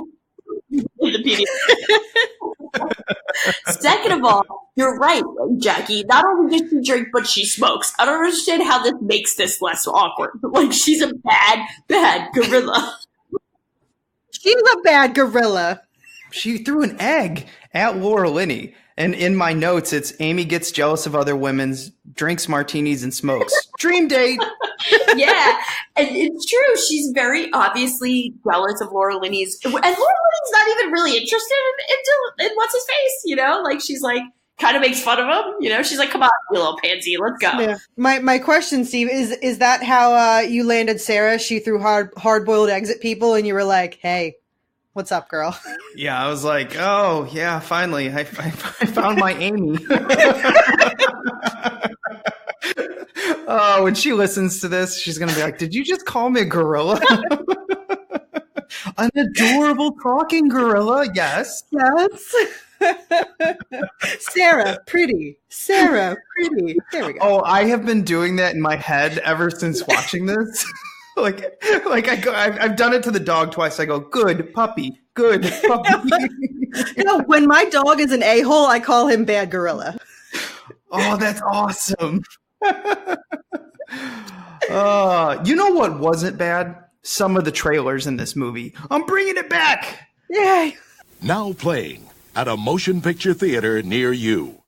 Second of all, you're right, Jackie. Not only does she drink, but she smokes. I don't understand how this makes this less awkward. Like, she's a bad gorilla. She's a bad gorilla. She threw an egg at Laura Linney. And in my notes, it's Amy gets jealous of other women's, drinks martinis, and smokes. Dream date. Yeah, and it's true. She's very obviously jealous of Laura Linney's. And Laura Linney's not even really interested in what's his face, Like, she's like, kind of makes fun of him, She's like, come on, you little pansy, let's go. Yeah. My question, Steve, is that how you landed Sarah? She threw hard-boiled eggs at people, and you were like, hey, what's up, girl? Yeah, I was like, oh, yeah, finally, I found my Amy. Oh, when she listens to this, she's going to be like, did you just call me a gorilla? An adorable talking gorilla, yes. Yes. Sarah, pretty. There we go. Oh, I have been doing that in my head ever since watching this. I've done it to the dog twice. I go, good puppy. When my dog is an a-hole, I call him bad gorilla. Oh, that's awesome. You know what wasn't bad? Some of the trailers in this movie. I'm bringing it back. Yay. Now playing at a motion picture theater near you.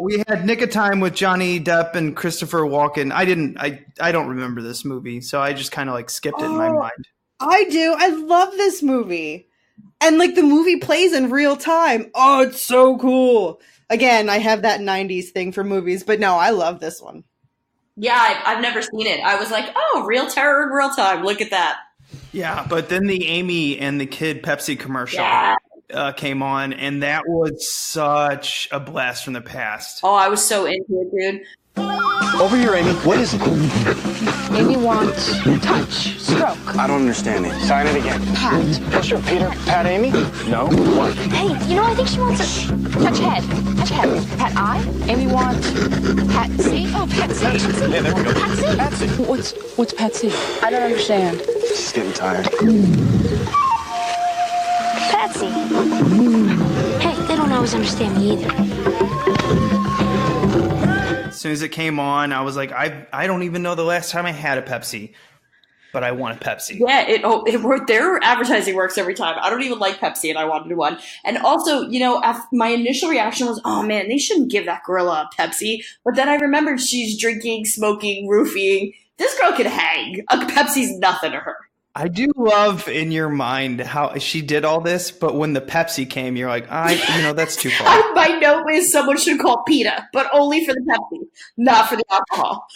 We had Nick of Time with Johnny Depp and Christopher Walken. I don't remember this movie, so I just kind of like skipped it in my mind. I do. I love this movie. And like the movie plays in real time. Oh, it's so cool. Again, I have that 90s thing for movies, but no, I love this one. Yeah, I've never seen it. I was like, oh, real terror in real time. Look at that. Yeah, but then the Amy and the Kid Pepsi commercial came on, and that was such a blast from the past. Oh, I was so into it, dude. Over here, Amy. What is it? Amy wants touch, stroke. I don't understand it. Sign it again. Pat. What's your Peter? Pat Amy? No. What? Hey, you know, I think she wants a touch head. Touch head. Pat eye. Amy wants Patsy. Oh, Patsy. Yeah, there we go. Patsy? Patsy. What's Patsy? I don't understand. She's getting tired. Patsy. Hey, they don't always understand me either. As soon as it came on, I was like, I don't even know the last time I had a Pepsi, but I want a Pepsi. Yeah, it worked. Their advertising works every time. I don't even like Pepsi, and I wanted one. And also, you know, my initial reaction was, oh man, they shouldn't give that girl a Pepsi. But then I remembered she's drinking, smoking, roofing. This girl could hang. A Pepsi's nothing to her. I do love in your mind how she did all this, but when the Pepsi came, you're like, that's too far. My note is someone should call PETA, but only for the Pepsi, not for the alcohol.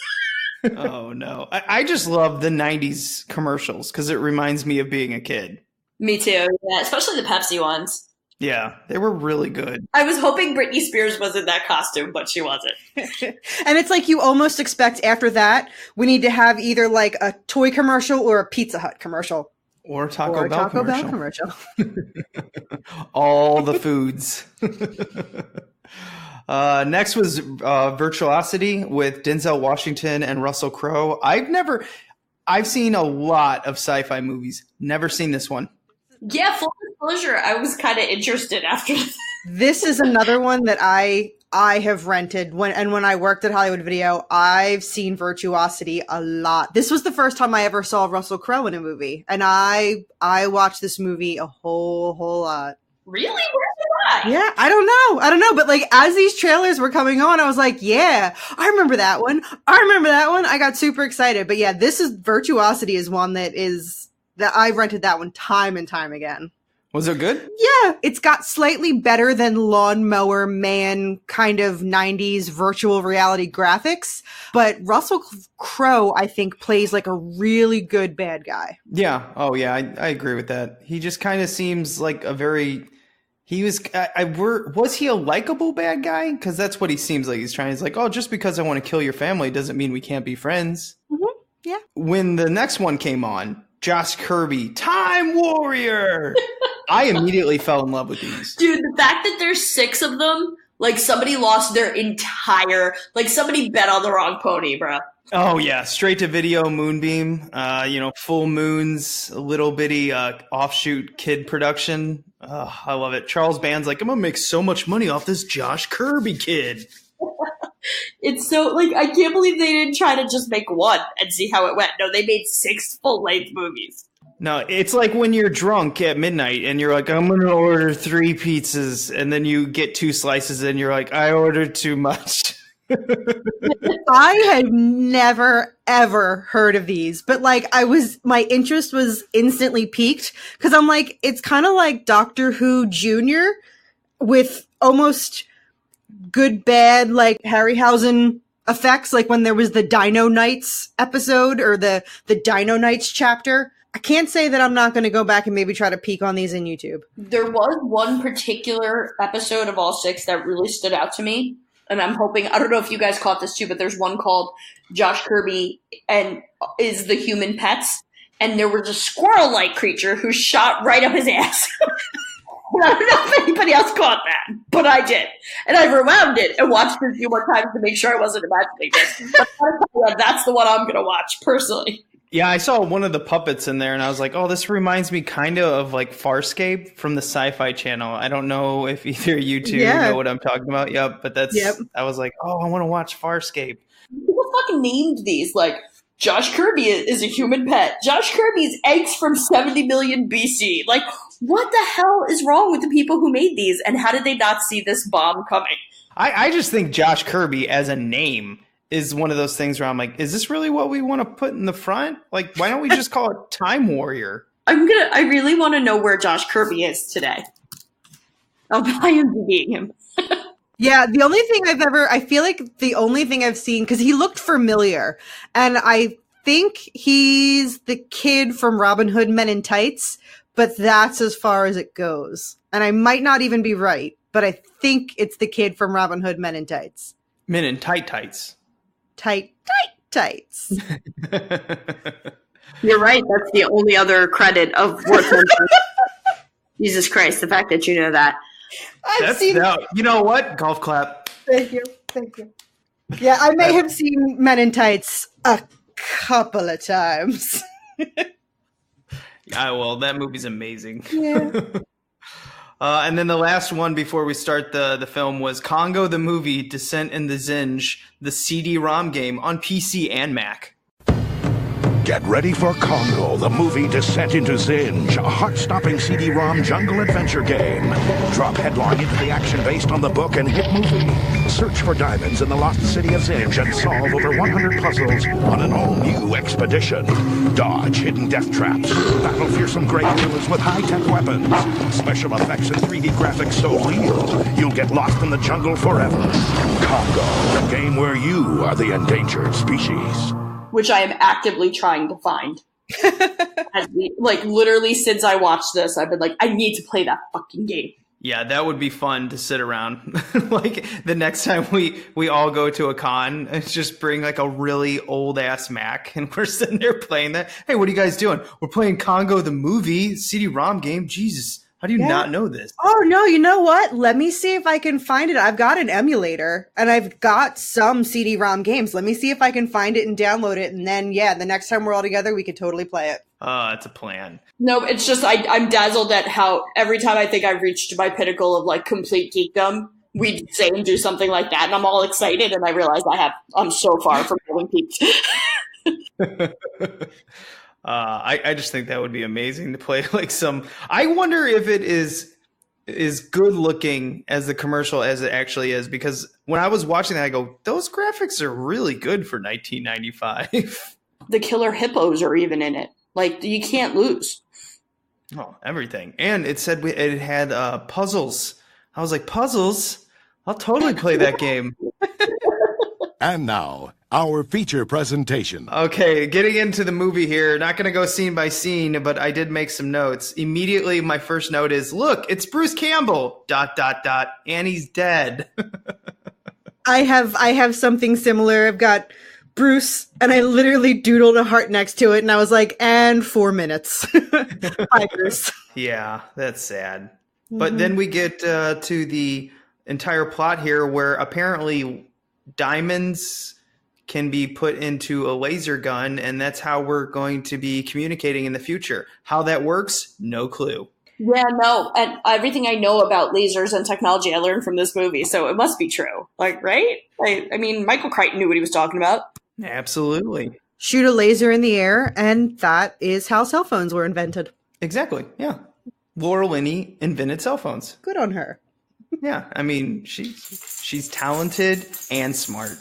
Oh, no. I just love the 90s commercials because it reminds me of being a kid. Me too. Yeah, especially the Pepsi ones. Yeah, they were really good. I was hoping Britney Spears was in that costume, but she wasn't. And it's like you almost expect after that, we need to have either like a toy commercial or a Pizza Hut commercial. Or Taco Bell commercial. All the foods. Next was Virtuosity with Denzel Washington and Russell Crowe. I've seen a lot of sci-fi movies. Never seen this one. Yeah, full disclosure, I was kind of interested after this. This is another one that I have rented when I worked at Hollywood Video. I've seen Virtuosity a lot. This was the first time I ever saw Russell Crowe in a movie, and I watched this movie a whole lot. Really? Where did I? Yeah, I don't know. But like as these trailers were coming on, I was like, yeah, I remember that one. I got super excited. But yeah, this is Virtuosity is one that I rented that one time and time again. Was it good? Yeah, it's got slightly better than Lawnmower Man kind of 90s virtual reality graphics, but Russell Crowe, I think, plays like a really good bad guy. Yeah. Oh, yeah, I agree with that. He just kind of seems like a very... Was he a likable bad guy? Because that's what he seems like. He's like, oh, just because I want to kill your family doesn't mean we can't be friends. Mm-hmm. Yeah. When the next one came on, Josh Kirby, Time Warrior. I immediately fell in love with these. Dude, the fact that there's 6 of them, like somebody lost their entire, like somebody bet on the wrong pony, bro. Oh yeah, straight to video Moonbeam, Full Moon's a little bitty offshoot kid production. I love it. Charles Band's like, I'm gonna make so much money off this Josh Kirby kid. It's so, like, I can't believe they didn't try to just make one and see how it went. No, they made 6 full-length movies. No, it's like when you're drunk at midnight and you're like, I'm going to order 3 pizzas, and then you get 2 slices and you're like, I ordered too much. I had never, ever heard of these, but like my interest was instantly piqued because I'm like, it's kind of like Doctor Who Jr. with almost good, bad, like Harryhausen effects, like when there was the Dino Knights episode or the Dino Knights chapter. I can't say that I'm not going to go back and maybe try to peek on these in YouTube. There was one particular episode of all 6 that really stood out to me. And I'm hoping, I don't know if you guys caught this too, but there's one called Josh Kirby and is the Human Pets. And there was a squirrel-like creature who shot right up his ass. I don't know if anybody else caught that, but I did. And I rewound it and watched it a few more times to make sure I wasn't imagining this. But that's the one I'm going to watch, personally. Yeah, I saw one of the puppets in there, and I was like, oh, this reminds me kind of like Farscape from the Sci-Fi Channel. I don't know if either of you two know what I'm talking about. Yep, but I was like, oh, I want to watch Farscape. People fucking named these, like, Josh Kirby is a human pet. Josh Kirby's eggs from 70 million BC. Like, what the hell is wrong with the people who made these, and how did they not see this bomb coming? I just think Josh Kirby as a name is one of those things where I'm like, is this really what we want to put in the front? Like, why don't we just call it Time Warrior? I really want to know where Josh Kirby is today. I'll IMDb him. Yeah, the only thing I've seen, because he looked familiar, and I think he's the kid from Robin Hood Men in Tights, but that's as far as it goes. And I might not even be right, but I think it's the kid from Robin Hood Men in Tights. Men in Tights. tights. You're right. That's the only other credit of worth mentioning. Jesus Christ, the fact that you know that. You know what? Golf clap. Thank you. Yeah, I may have seen Men in Tights a couple of times. Yeah, well, that movie's amazing. Yeah. And then the last one before we start the film was Congo the Movie, Descent in the Zinj, the CD-ROM game on PC and Mac. Get ready for Congo, the movie Descent into Zinj, a heart-stopping CD-ROM jungle adventure game. Drop headlong into the action based on the book and hit movie. Search for diamonds in the lost city of Zinj and solve over 100 puzzles on an all-new expedition. Dodge hidden death traps. Battle fearsome gray gorillas with high-tech weapons. Special effects and 3D graphics so real, you'll get lost in the jungle forever. Congo, the game where you are the endangered species. Which I am actively trying to find. Literally since I watched this, I've been like, I need to play that fucking game. Yeah, that would be fun to sit around. Like the next time we all go to a con, it's just bring like a really old ass Mac and we're sitting there playing that. Hey, what are you guys doing? We're playing Congo the Movie CD-ROM game. Jesus, how do you not know this? Oh, no, you know what? Let me see if I can find it. I've got an emulator and I've got some CD-ROM games. Let me see if I can find it and download it. And then, the next time we're all together, we could totally play it. It's a plan. No, it's just I'm dazzled at how every time I think I've reached my pinnacle of like complete geekdom, we say and do something like that. And I'm all excited and I realize I'm so far from having peaked. I just think that would be amazing to play like some. I wonder if it is good looking as the commercial as it actually is, because when I was watching that, I go, those graphics are really good for 1995. The killer hippos are even in it. Like you can't lose. Oh, everything. And it said it had puzzles. I was like, puzzles? I'll totally play that game. And now, our feature presentation. Okay, getting into the movie here. Not going to go scene by scene, but I did make some notes. Immediately, my first note is, look, it's Bruce Campbell, ... and he's dead. I have something similar. I've got Bruce, and I literally doodled a heart next to it, and I was like, and 4 minutes. Bye, Bruce. Yeah, that's sad. Mm-hmm. But then we get to the entire plot here where apparently diamonds can be put into a laser gun, and that's how we're going to be communicating in the future. How that works, no clue. Yeah, no, and everything I know about lasers and technology I learned from this movie, so it must be true. Like, right? I mean, Michael Crichton knew what he was talking about. Absolutely. Shoot a laser in the air, and that is how cell phones were invented. Exactly, yeah. Laura Linney invented cell phones. Good on her. Yeah, I mean, she's talented and smart.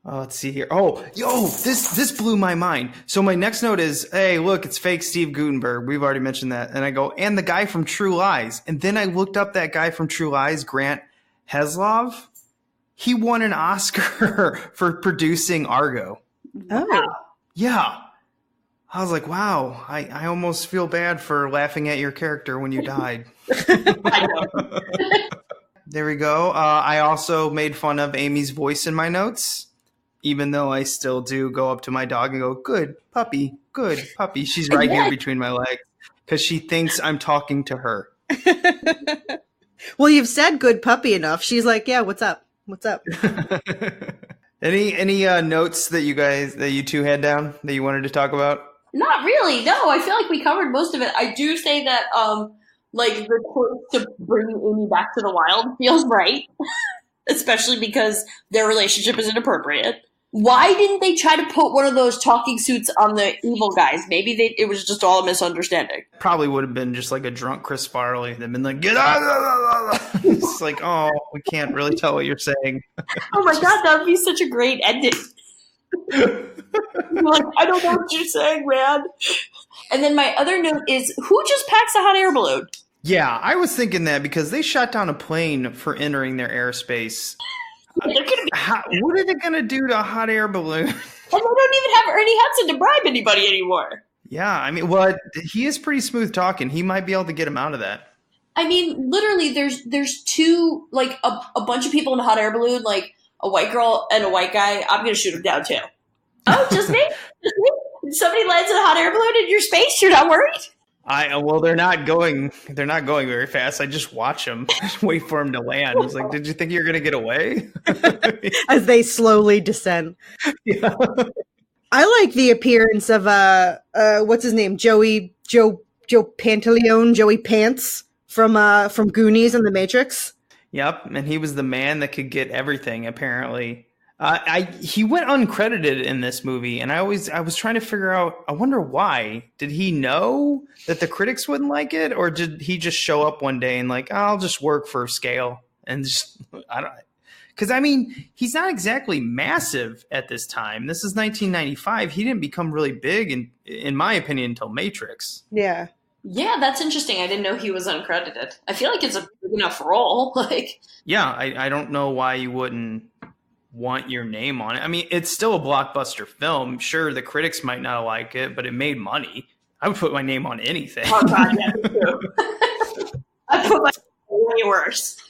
Let's see here. Oh, this blew my mind. So my next note is, hey, look, it's fake Steve Guttenberg. We've already mentioned that. And I go, and the guy from True Lies. And then I looked up that guy from True Lies, Grant Heslov. He won an Oscar for producing Argo. Oh. Yeah. I was like, wow, I almost feel bad for laughing at your character when you died. There we go. I also made fun of Amy's voice in my notes, even though I still do go up to my dog and go, good puppy. She's right here between my legs because she thinks I'm talking to her. Well, you've said good puppy enough. She's like, yeah, what's up? Any notes that you two had down that you wanted to talk about? Not really. No, I feel like we covered most of it. I do say that, the choice to bring Amy back to the wild feels right, especially because their relationship is inappropriate. Why didn't they try to put one of those talking suits on the evil guys? Maybe it was just all a misunderstanding. Probably would have been just like a drunk Chris Farley. They've been like, get out! It's like, oh, we can't really tell what you're saying. Oh my God, that would be such a great ending. Like, I don't know what you're saying, man. And then my other note is, who just packs a hot air balloon? Yeah, I was thinking that because they shot down a plane for entering their airspace. What are they going to do to a hot air balloon? And they don't even have Ernie Hudson to bribe anybody anymore. Yeah, I mean, well, he is pretty smooth talking. He might be able to get him out of that. I mean, literally, there's two, like, a bunch of people in a hot air balloon, like, a white girl and a white guy, I'm going to shoot him down too. Oh, just me? Just me? Somebody lands in a hot air balloon in your space? You're not worried? Well, they're not going very fast. I just watch them, just wait for them to land. I was like, did you think you were going to get away? As they slowly descend. Yeah. I like the appearance of what's his name? Joe Pantaleone, Joey Pants from Goonies and The Matrix. Yep, and he was the man that could get everything, apparently. He went uncredited in this movie, and I was trying to figure out, I wonder why. Did he know that the critics wouldn't like it, or did he just show up one day and like, I'll just work for scale and just, I don't, because I mean, he's not exactly massive at this time. This is 1995. He didn't become really big, in my opinion, until Matrix. Yeah. Yeah, that's interesting. I didn't know he was uncredited. I feel like it's a big enough role. Yeah, I don't know why you wouldn't want your name on it. I mean, it's still a blockbuster film. Sure, the critics might not like it, but it made money. I would put my name on anything. Oh, God, yeah, me too. I put my way worse.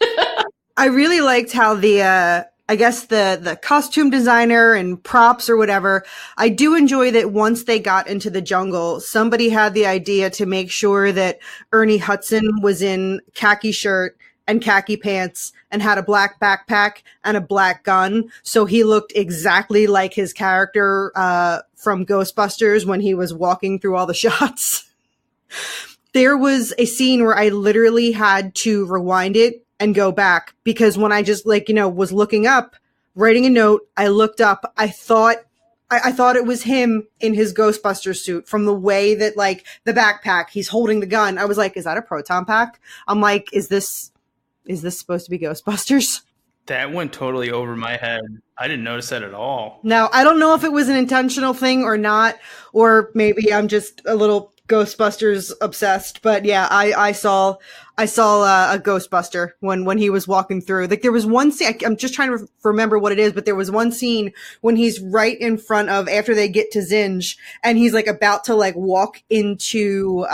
I really liked how the costume designer and props or whatever, I do enjoy that once they got into the jungle, somebody had the idea to make sure that Ernie Hudson was in khaki shirt and khaki pants and had a black backpack and a black gun. So he looked exactly like his character from Ghostbusters when he was walking through all the shots. There was a scene where I literally had to rewind it and go back because when I just was looking up, writing a note, I looked up, I thought it was him in his Ghostbusters suit from the way that the backpack, he's holding the gun. I was like, is that a proton pack? I'm like, is this supposed to be Ghostbusters? That went totally over my head. I didn't notice that at all. Now, I don't know if it was an intentional thing or not, or maybe I'm just a little Ghostbusters obsessed, but yeah, I saw a Ghostbuster when he was walking through. There was one scene, I'm just trying to remember what it is, but there was one scene when he's right in front of, after they get to Zinj, and he's about to walk into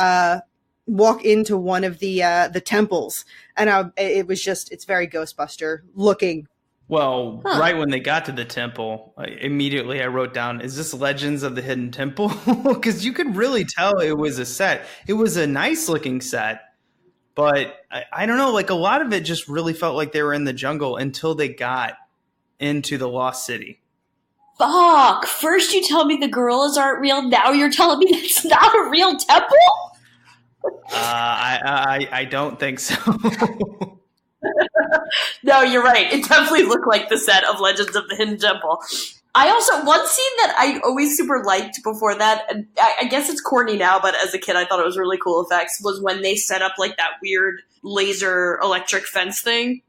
one of the temples, and it's very Ghostbuster looking. Well, right when they got to the temple, immediately I wrote down, is this Legends of the Hidden Temple? Because you could really tell it was a set. It was a nice looking set, but I don't know, a lot of it just really felt like they were in the jungle until they got into the Lost City. Fuck! First you tell me the gorillas aren't real, now you're telling me it's not a real temple? I don't think so. No, you're right. It definitely looked like the set of Legends of the Hidden Temple. I also, one scene that I always super liked before that, and I guess it's corny now, but as a kid I thought it was really cool effects, was when they set up that weird laser electric fence thing,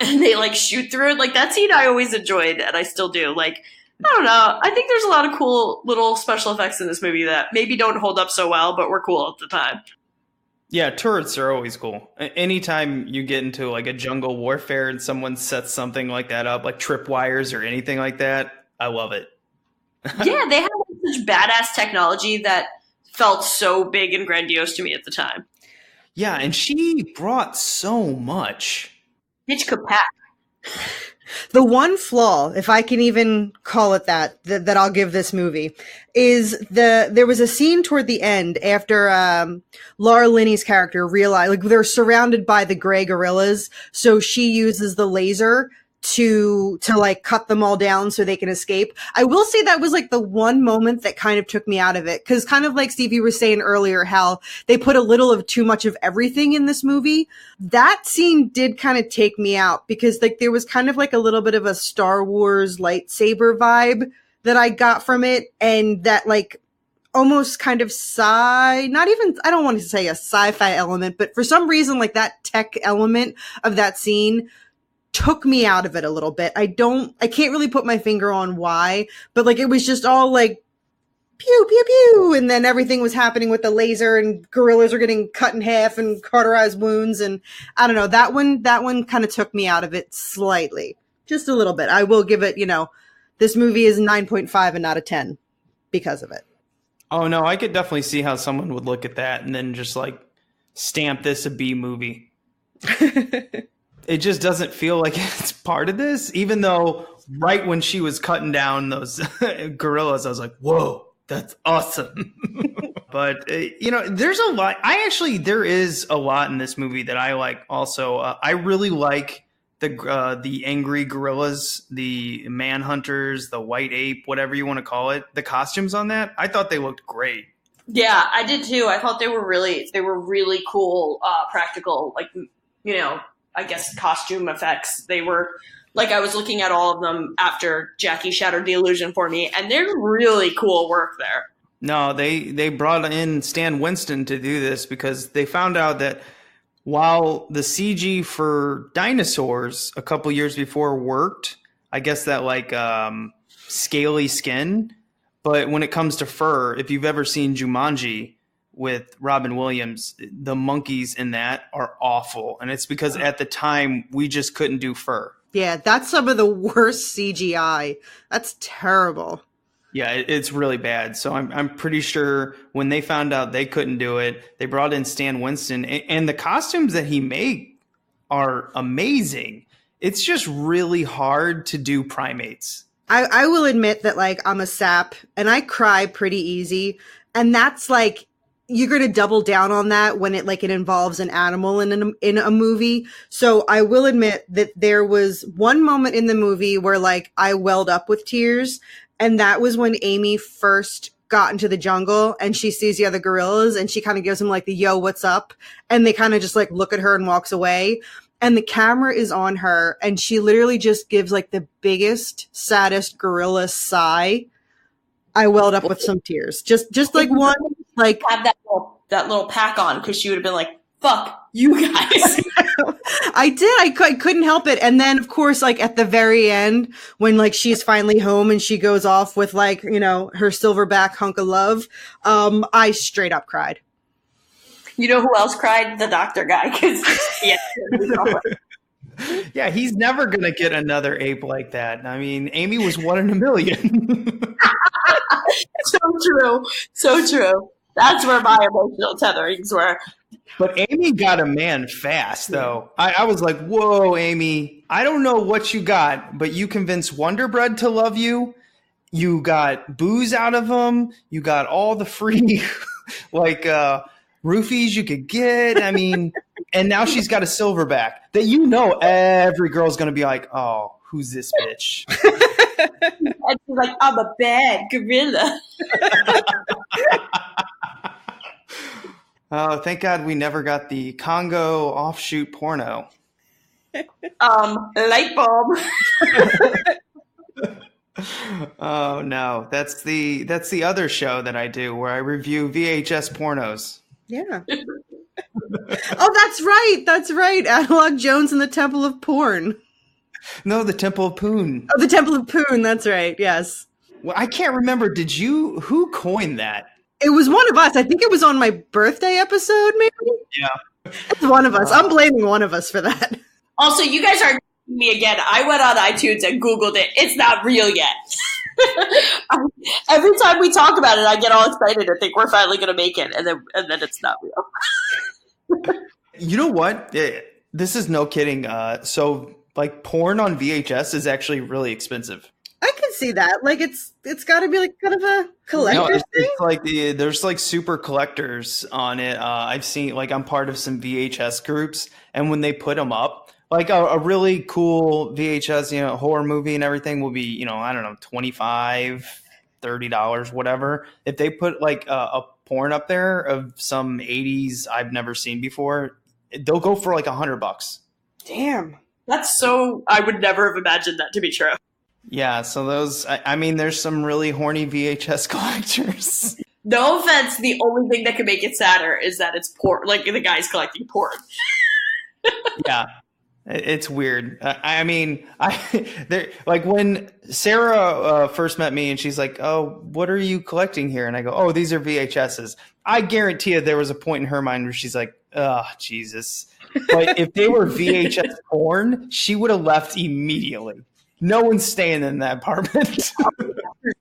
and they shoot through it. That scene I always enjoyed, and I still do. I don't know. I think there's a lot of cool little special effects in this movie that maybe don't hold up so well, but were cool at the time. Yeah, turrets are always cool. Anytime you get into a jungle warfare and someone sets something like that up, like tripwires or anything like that, I love it. Yeah, they had such badass technology that felt so big and grandiose to me at the time. Yeah, and she brought so much. Bitch Kapak. The one flaw, if I can even call it that I'll give this movie, is there was a scene toward the end after Laura Linney's character realized they're surrounded by the gray gorillas, so she uses the laser to cut them all down so they can escape. I will say that was the one moment that kind of took me out of it, because kind of like Steve, you were saying earlier how they put a little of too much of everything in this movie. That scene did kind of take me out, because there was kind of a little bit of a Star Wars lightsaber vibe that I got from it, and that almost kind of I don't want to say a sci-fi element, but for some reason that tech element of that scene took me out of it a little bit. I can't really put my finger on why, but it was just all pew, pew, pew. And then everything was happening with the laser, and gorillas are getting cut in half and cauterized wounds. And I don't know, that one kind of took me out of it slightly, just a little bit. I will give it, this movie is 9.5 and not a 10 because of it. Oh no, I could definitely see how someone would look at that and then just stamp this a B movie. it just doesn't feel like it's part of this, even though right when she was cutting down those gorillas, I was like, whoa, that's awesome. But, there's a lot. There is a lot in this movie that I like also. I really like the angry gorillas, the manhunters, the white ape, whatever you want to call it. The costumes on that, I thought they looked great. Yeah, I did too. I thought they were really cool, practical, I guess costume effects. They were I was looking at all of them after Jackie shattered the illusion for me, and they're really cool work there. No, they brought in Stan Winston to do this because they found out that while the CG for dinosaurs a couple years before worked, I guess that scaly skin, but when it comes to fur, if you've ever seen Jumanji with Robin Williams, the monkeys in that are awful. And it's because at the time we just couldn't do fur. Yeah, that's some of the worst CGI. That's terrible. Yeah, it's really bad. So I'm pretty sure when they found out they couldn't do it, they brought in Stan Winston. And the costumes that he made are amazing. It's just really hard to do primates. I will admit that I'm a sap and I cry pretty easy. And that's you're going to double down on that when it involves an animal in a movie. So I will admit that there was one moment in the movie where I welled up with tears. And that was when Amy first got into the jungle and she sees the other gorillas and she kind of gives them the yo, what's up? And they kind of just look at her and walks away. And the camera is on her and she literally just gives the biggest, saddest gorilla sigh. I welled up with some tears. Just one, have that little pack on because she would have been like, fuck you guys. I did. I couldn't help it. And then, of course, at the very end, when she's finally home and she goes off with her silverback hunk of love, I straight up cried. You know who else cried? The doctor guy. Yeah, he's never going to get another ape like that. I mean, Amy was 1 in a million. So true. So true. That's where my emotional tetherings were. But Amy got a man fast, though. I was like, whoa, Amy, I don't know what you got, but you convinced Wonder Bread to love you. You got booze out of him. You got all the free, roofies you could get. I mean, and now she's got a silverback that every girl's going to be like, oh, who's this bitch? And she's like, I'm a bad gorilla. Oh, thank God we never got the Congo offshoot porno. Light bulb. Oh no, that's the other show that I do where I review VHS pornos. Yeah. Oh, that's right. Analog Jones and the Temple of Porn. No, the Temple of Poon. Oh, the Temple of Poon. That's right. Yes. Well, I can't remember. Who coined that? It was one of us. I think it was on my birthday episode, maybe? Yeah. It's one of us. I'm blaming one of us for that. Also, you guys are me again. I went on iTunes and Googled it. It's not real yet. Every time we talk about it, I get all excited and think we're finally going to make it, and then it's not real. You know what? This is no kidding. So, porn on VHS is actually really expensive. I can see that. It's got to be kind of a collector's thing. It's there's super collectors on it. I've seen I'm part of some VHS groups, and when they put them up, a really cool VHS, horror movie and everything will be, I don't know, $25, $30, whatever. If they put a porn up there of some 80s I've never seen before, they'll go for $100. Damn. That's so, I would never have imagined that to be true. Yeah, so those, I mean, there's some really horny VHS collectors. No offense, the only thing that can make it sadder is that it's porn, the guy's collecting porn. Yeah, it's weird. I mean, when Sarah first met me and she's like, oh, what are you collecting here? And I go, oh, these are VHSs. I guarantee you there was a point in her mind where she's like, oh, Jesus. But if they were VHS porn, she would have left immediately. No one's staying in that apartment.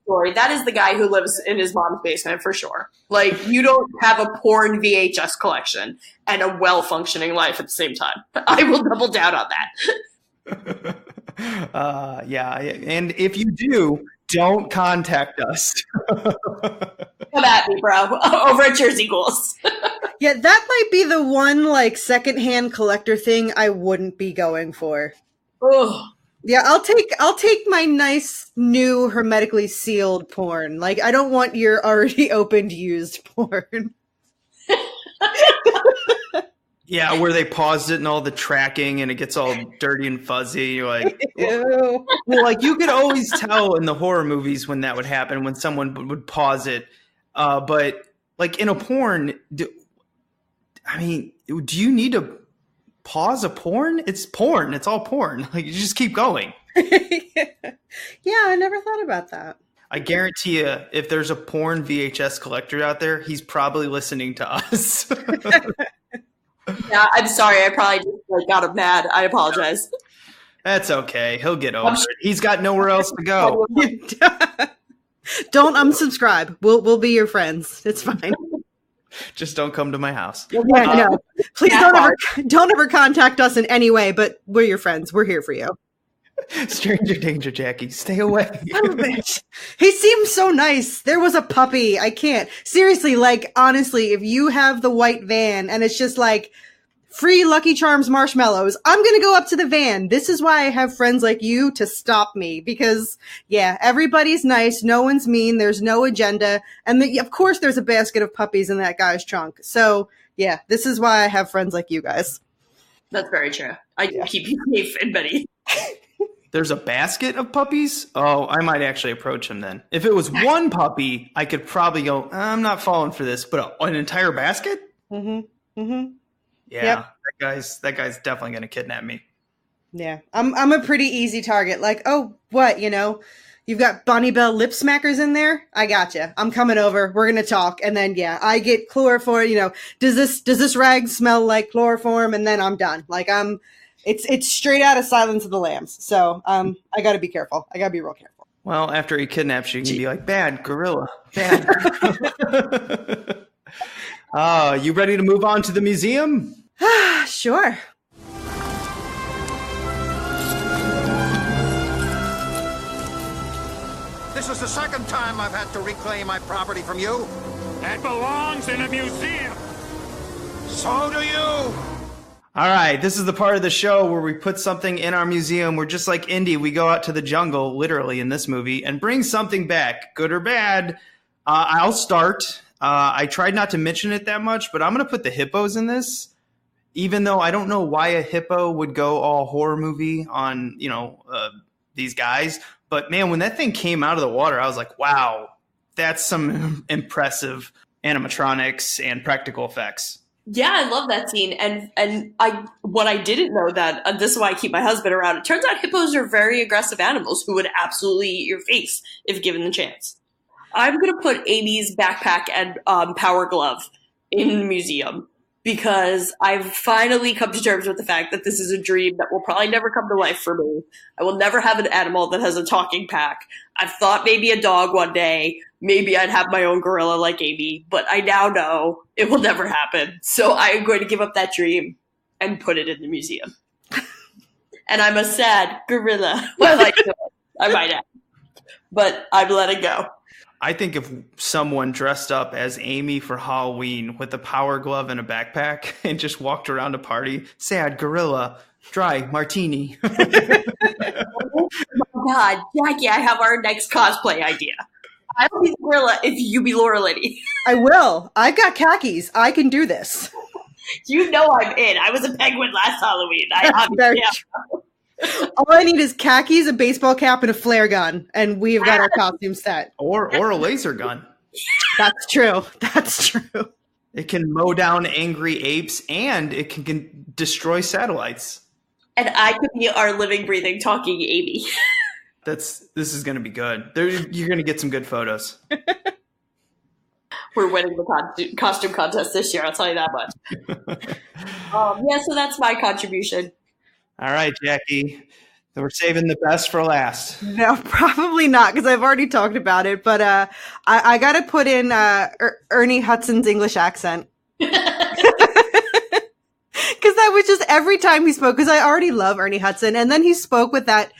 For story. That is the guy who lives in his mom's basement for sure. Like, you don't have a porn VHS collection and a well-functioning life at the same time. I will double down on that. Yeah, and if you do, don't contact us. Come at me, bro. Over at Jersey Ghouls. Yeah, that might be the one, like, secondhand collector thing I wouldn't be going for. Ugh. Yeah, I'll take my nice, new, hermetically sealed porn. Like, I don't want your already opened, used porn. Yeah, where they paused it and all the tracking and it gets all dirty and fuzzy. You're like, ew. Well, like you could always tell in the horror movies when that would happen, when someone would pause it. But like in a porn, do you need to pause a porn? It's porn. It's all porn. Like you just keep going. Yeah, I never thought about that. I guarantee you, if there's a porn VHS collector out there, he's probably listening to us. Yeah, I'm sorry. I probably just got him mad. I apologize. That's okay. He'll get over it. He's got nowhere else to go. Don't unsubscribe. We'll be your friends. It's fine. Just don't come to my house. Yeah, no. Please don't ever contact us in any way, but we're your friends. We're here for you. Stranger danger, Jackie. Stay away. Bitch. He seems so nice. There was a puppy. I can't. Seriously, like, honestly, if you have the white van and it's just like free Lucky Charms marshmallows, I'm going to go up to the van. This is why I have friends like you to stop me because, yeah, everybody's nice. No one's mean. There's no agenda. And of course, there's a basket of puppies in that guy's trunk. So, yeah, this is why I have friends like you guys. That's very true. I keep you safe and Betty. There's a basket of puppies? Oh, I might actually approach him then. If it was one puppy, I could probably go, I'm not falling for this. But an entire basket? Mm-hmm. Mm-hmm. Yeah, yep. that guy's definitely going to kidnap me. Yeah, I'm a pretty easy target. Like, oh, what, you've got Bonnie Bell lip smackers in there? I gotcha. I'm coming over. We're going to talk. And then, yeah, I get chloroform, does this rag smell like chloroform? And then I'm done. Like, It's straight out of Silence of the Lambs. So I got to be careful. I got to be real careful. Well, after he kidnaps you, you can be like, bad gorilla. Bad gorilla. You ready to move on to the museum? Sure. This is the second time I've had to reclaim my property from you. That belongs in a museum. So do you. All right, this is the part of the show where we put something in our museum. We're just like Indy. We go out to the jungle, literally in this movie, and bring something back, good or bad. I'll start. I tried not to mention it that much, but I'm going to put the hippos in this, even though I don't know why a hippo would go all horror movie on, these guys. But, man, when that thing came out of the water, I was like, wow, that's some impressive animatronics and practical effects. Yeah, I love that scene. And what I didn't know that, this is why I keep my husband around, it turns out hippos are very aggressive animals who would absolutely eat your face if given the chance. I'm going to put Amy's backpack and power glove in the museum because I've finally come to terms with the fact that this is a dream that will probably never come to life for me. I will never have an animal that has a talking pack. I've thought maybe a dog one day. Maybe I'd have my own gorilla like Amy, but I now know it will never happen. So I am going to give up that dream and put it in the museum. And I'm a sad gorilla. I might add. But I'm letting go. I think if someone dressed up as Amy for Halloween with a power glove and a backpack and just walked around a party, sad gorilla, dry martini. Oh my God, Jackie, I have our next cosplay idea. I'll be the gorilla if you be Laura Linney. I will. I've got khakis. I can do this. You know I'm in. I was a penguin last Halloween. All I need is khakis, a baseball cap, and a flare gun, and we've got our costume set. Or a laser gun. That's true. That's true. It can mow down angry apes, and it can destroy satellites. And I could be our living, breathing, talking Amy. This is going to be good. You're going to get some good photos. We're winning the costume contest this year, I'll tell you that much. So that's my contribution. All right, Jackie. So we're saving the best for last. No, probably not, because I've already talked about it. But I got to put in Ernie Hudson's English accent. Because that was just every time he spoke, because I already love Ernie Hudson. And then he spoke with that,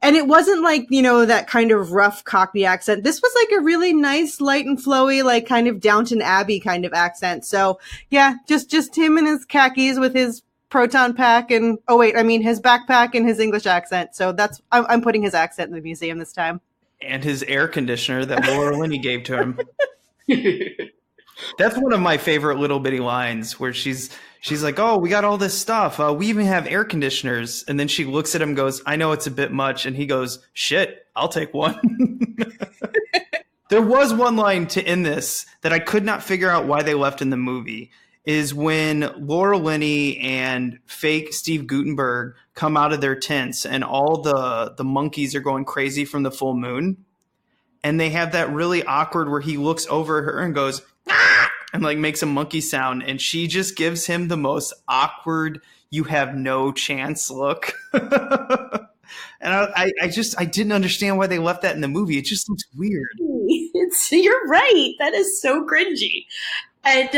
and it wasn't like, you know, that kind of rough Cockney accent. This was like a really nice, light and flowy, like kind of Downton Abbey kind of accent. So yeah, just him and his khakis with his proton pack and his backpack and his English accent. So I'm putting his accent in the museum this time. And his air conditioner that Laura Linney gave to him. That's one of my favorite little bitty lines where she's like, oh, we got all this stuff. We even have air conditioners. And then she looks at him and goes, I know it's a bit much. And he goes, shit, I'll take one. There was one line to end this that I could not figure out why they left in the movie. Is when Laura Linney and fake Steve Guttenberg come out of their tents and all the monkeys are going crazy from the full moon. And they have that really awkward where he looks over at her and goes, ah! And like makes a monkey sound. And she just gives him the most awkward, you have no chance look. And I didn't understand why they left that in the movie. It just looks weird. You're right. That is so cringy. And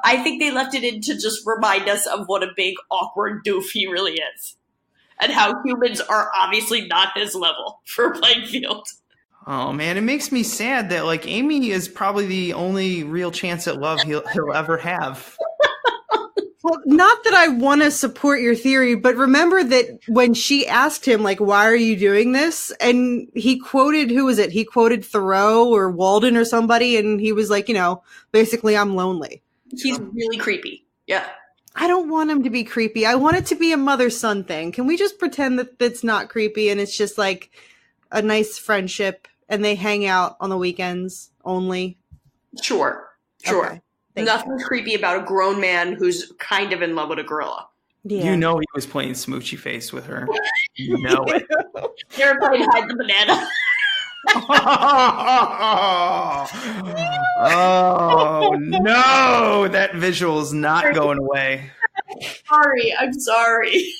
I think they left it in to just remind us of what a big, awkward doof he really is. And how humans are obviously not his level for a playing field. Oh, man, it makes me sad that, like, Amy is probably the only real chance at love he'll ever have. Well, not that I want to support your theory, but remember that when she asked him, like, why are you doing this? And he quoted, who was it? He quoted Thoreau or Walden or somebody. And he was like, you know, basically, I'm lonely. He's really creepy. Yeah. I don't want him to be creepy. I want it to be a mother-son thing. Can we just pretend that it's not creepy and it's just like a nice friendship and they hang out on the weekends only? Sure. Okay. Nothing creepy about a grown man who's kind of in love with a gorilla. Yeah. You know he was playing smoochy face with her. You know it. You're playing hide the banana. Oh no, that visual's not going away. I'm sorry.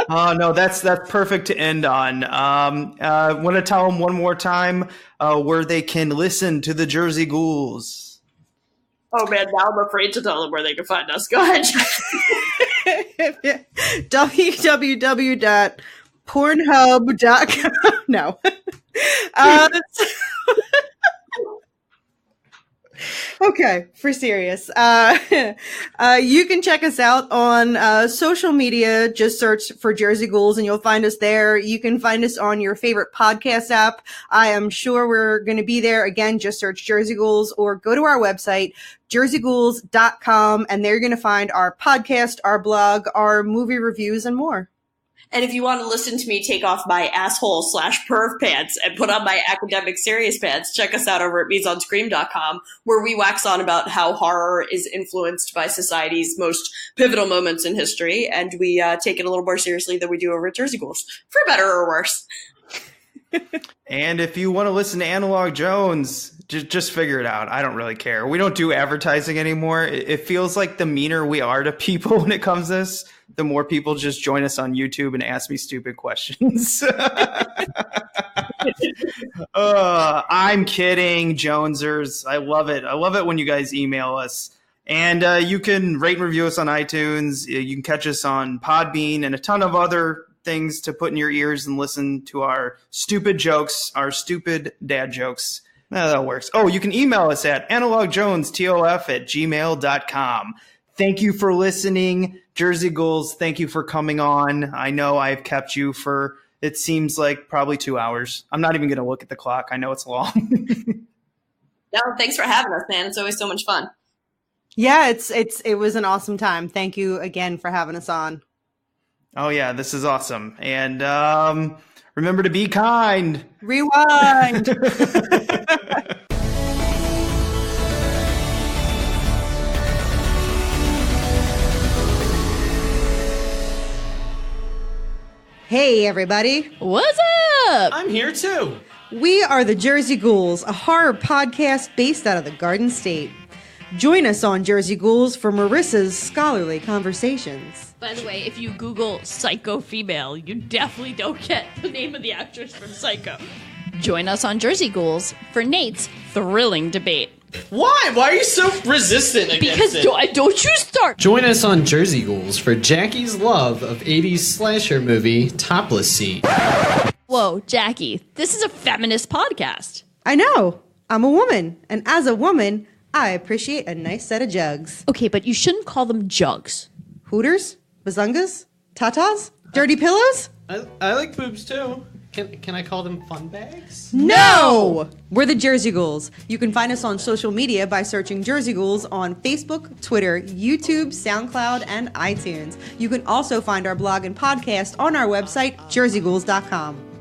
Oh no, that's perfect to end on. Want to tell them one more time where they can listen to the Jersey Ghouls. Oh man, now I'm afraid to tell them where they can find us. Go ahead. www.pornhub.com. No. Okay, for serious. You can check us out on social media. Just search for Jersey Ghouls and you'll find us there. You can find us on your favorite podcast app. I am sure we're going to be there. Again, just search Jersey Ghouls or go to our website, jerseyghouls.com, and there you're going to find our podcast, our blog, our movie reviews, and more. And if you want to listen to me take off my asshole/perv pants and put on my academic serious pants, check us out over at mesonscream.com, where we wax on about how horror is influenced by society's most pivotal moments in history, and we take it a little more seriously than we do over at Jersey Ghouls, for better or worse. And if you want to listen to Analog Jones, just figure it out. I don't really care. We don't do advertising anymore. It feels like the meaner we are to people when it comes to this, the more people just join us on YouTube and ask me stupid questions. I'm kidding, Jonesers. I love it. I love it when you guys email us. And you can rate and review us on iTunes. You can catch us on Podbean and a ton of other things to put in your ears and listen to our stupid jokes, our stupid dad jokes. That works. Oh, you can email us at analogjonestof@gmail.com. Thank you for listening, Jersey Ghouls. Thank you for coming on. I know I've kept you for, it seems like, probably 2 hours. I'm not even going to look at the clock. I know it's long. No, thanks for having us, man. It's always so much fun. Yeah, it was an awesome time. Thank you again for having us on. Oh, yeah, this is awesome. And remember to be kind. Rewind. Hey, everybody. What's up? I'm here, too. We are the Jersey Ghouls, a horror podcast based out of the Garden State. Join us on Jersey Ghouls for Marissa's scholarly conversations. By the way, if you Google Psycho female, you definitely don't get the name of the actress from Psycho. Join us on Jersey Ghouls for Nate's thrilling debate. Why? Why are you so resistant against it? Because don't you start. Join us on Jersey Ghouls for Jackie's love of 80s slasher movie Topless Scene. Whoa, Jackie, this is a feminist podcast. I know. I'm a woman. And as a woman, I appreciate a nice set of jugs. Okay, but you shouldn't call them jugs. Hooters? Bazungas? Tatas? Dirty pillows? I like boobs too. Can I call them fun bags? No! We're the Jersey Ghouls. You can find us on social media by searching Jersey Ghouls on Facebook, Twitter, YouTube, SoundCloud, and iTunes. You can also find our blog and podcast on our website, jerseyghouls.com.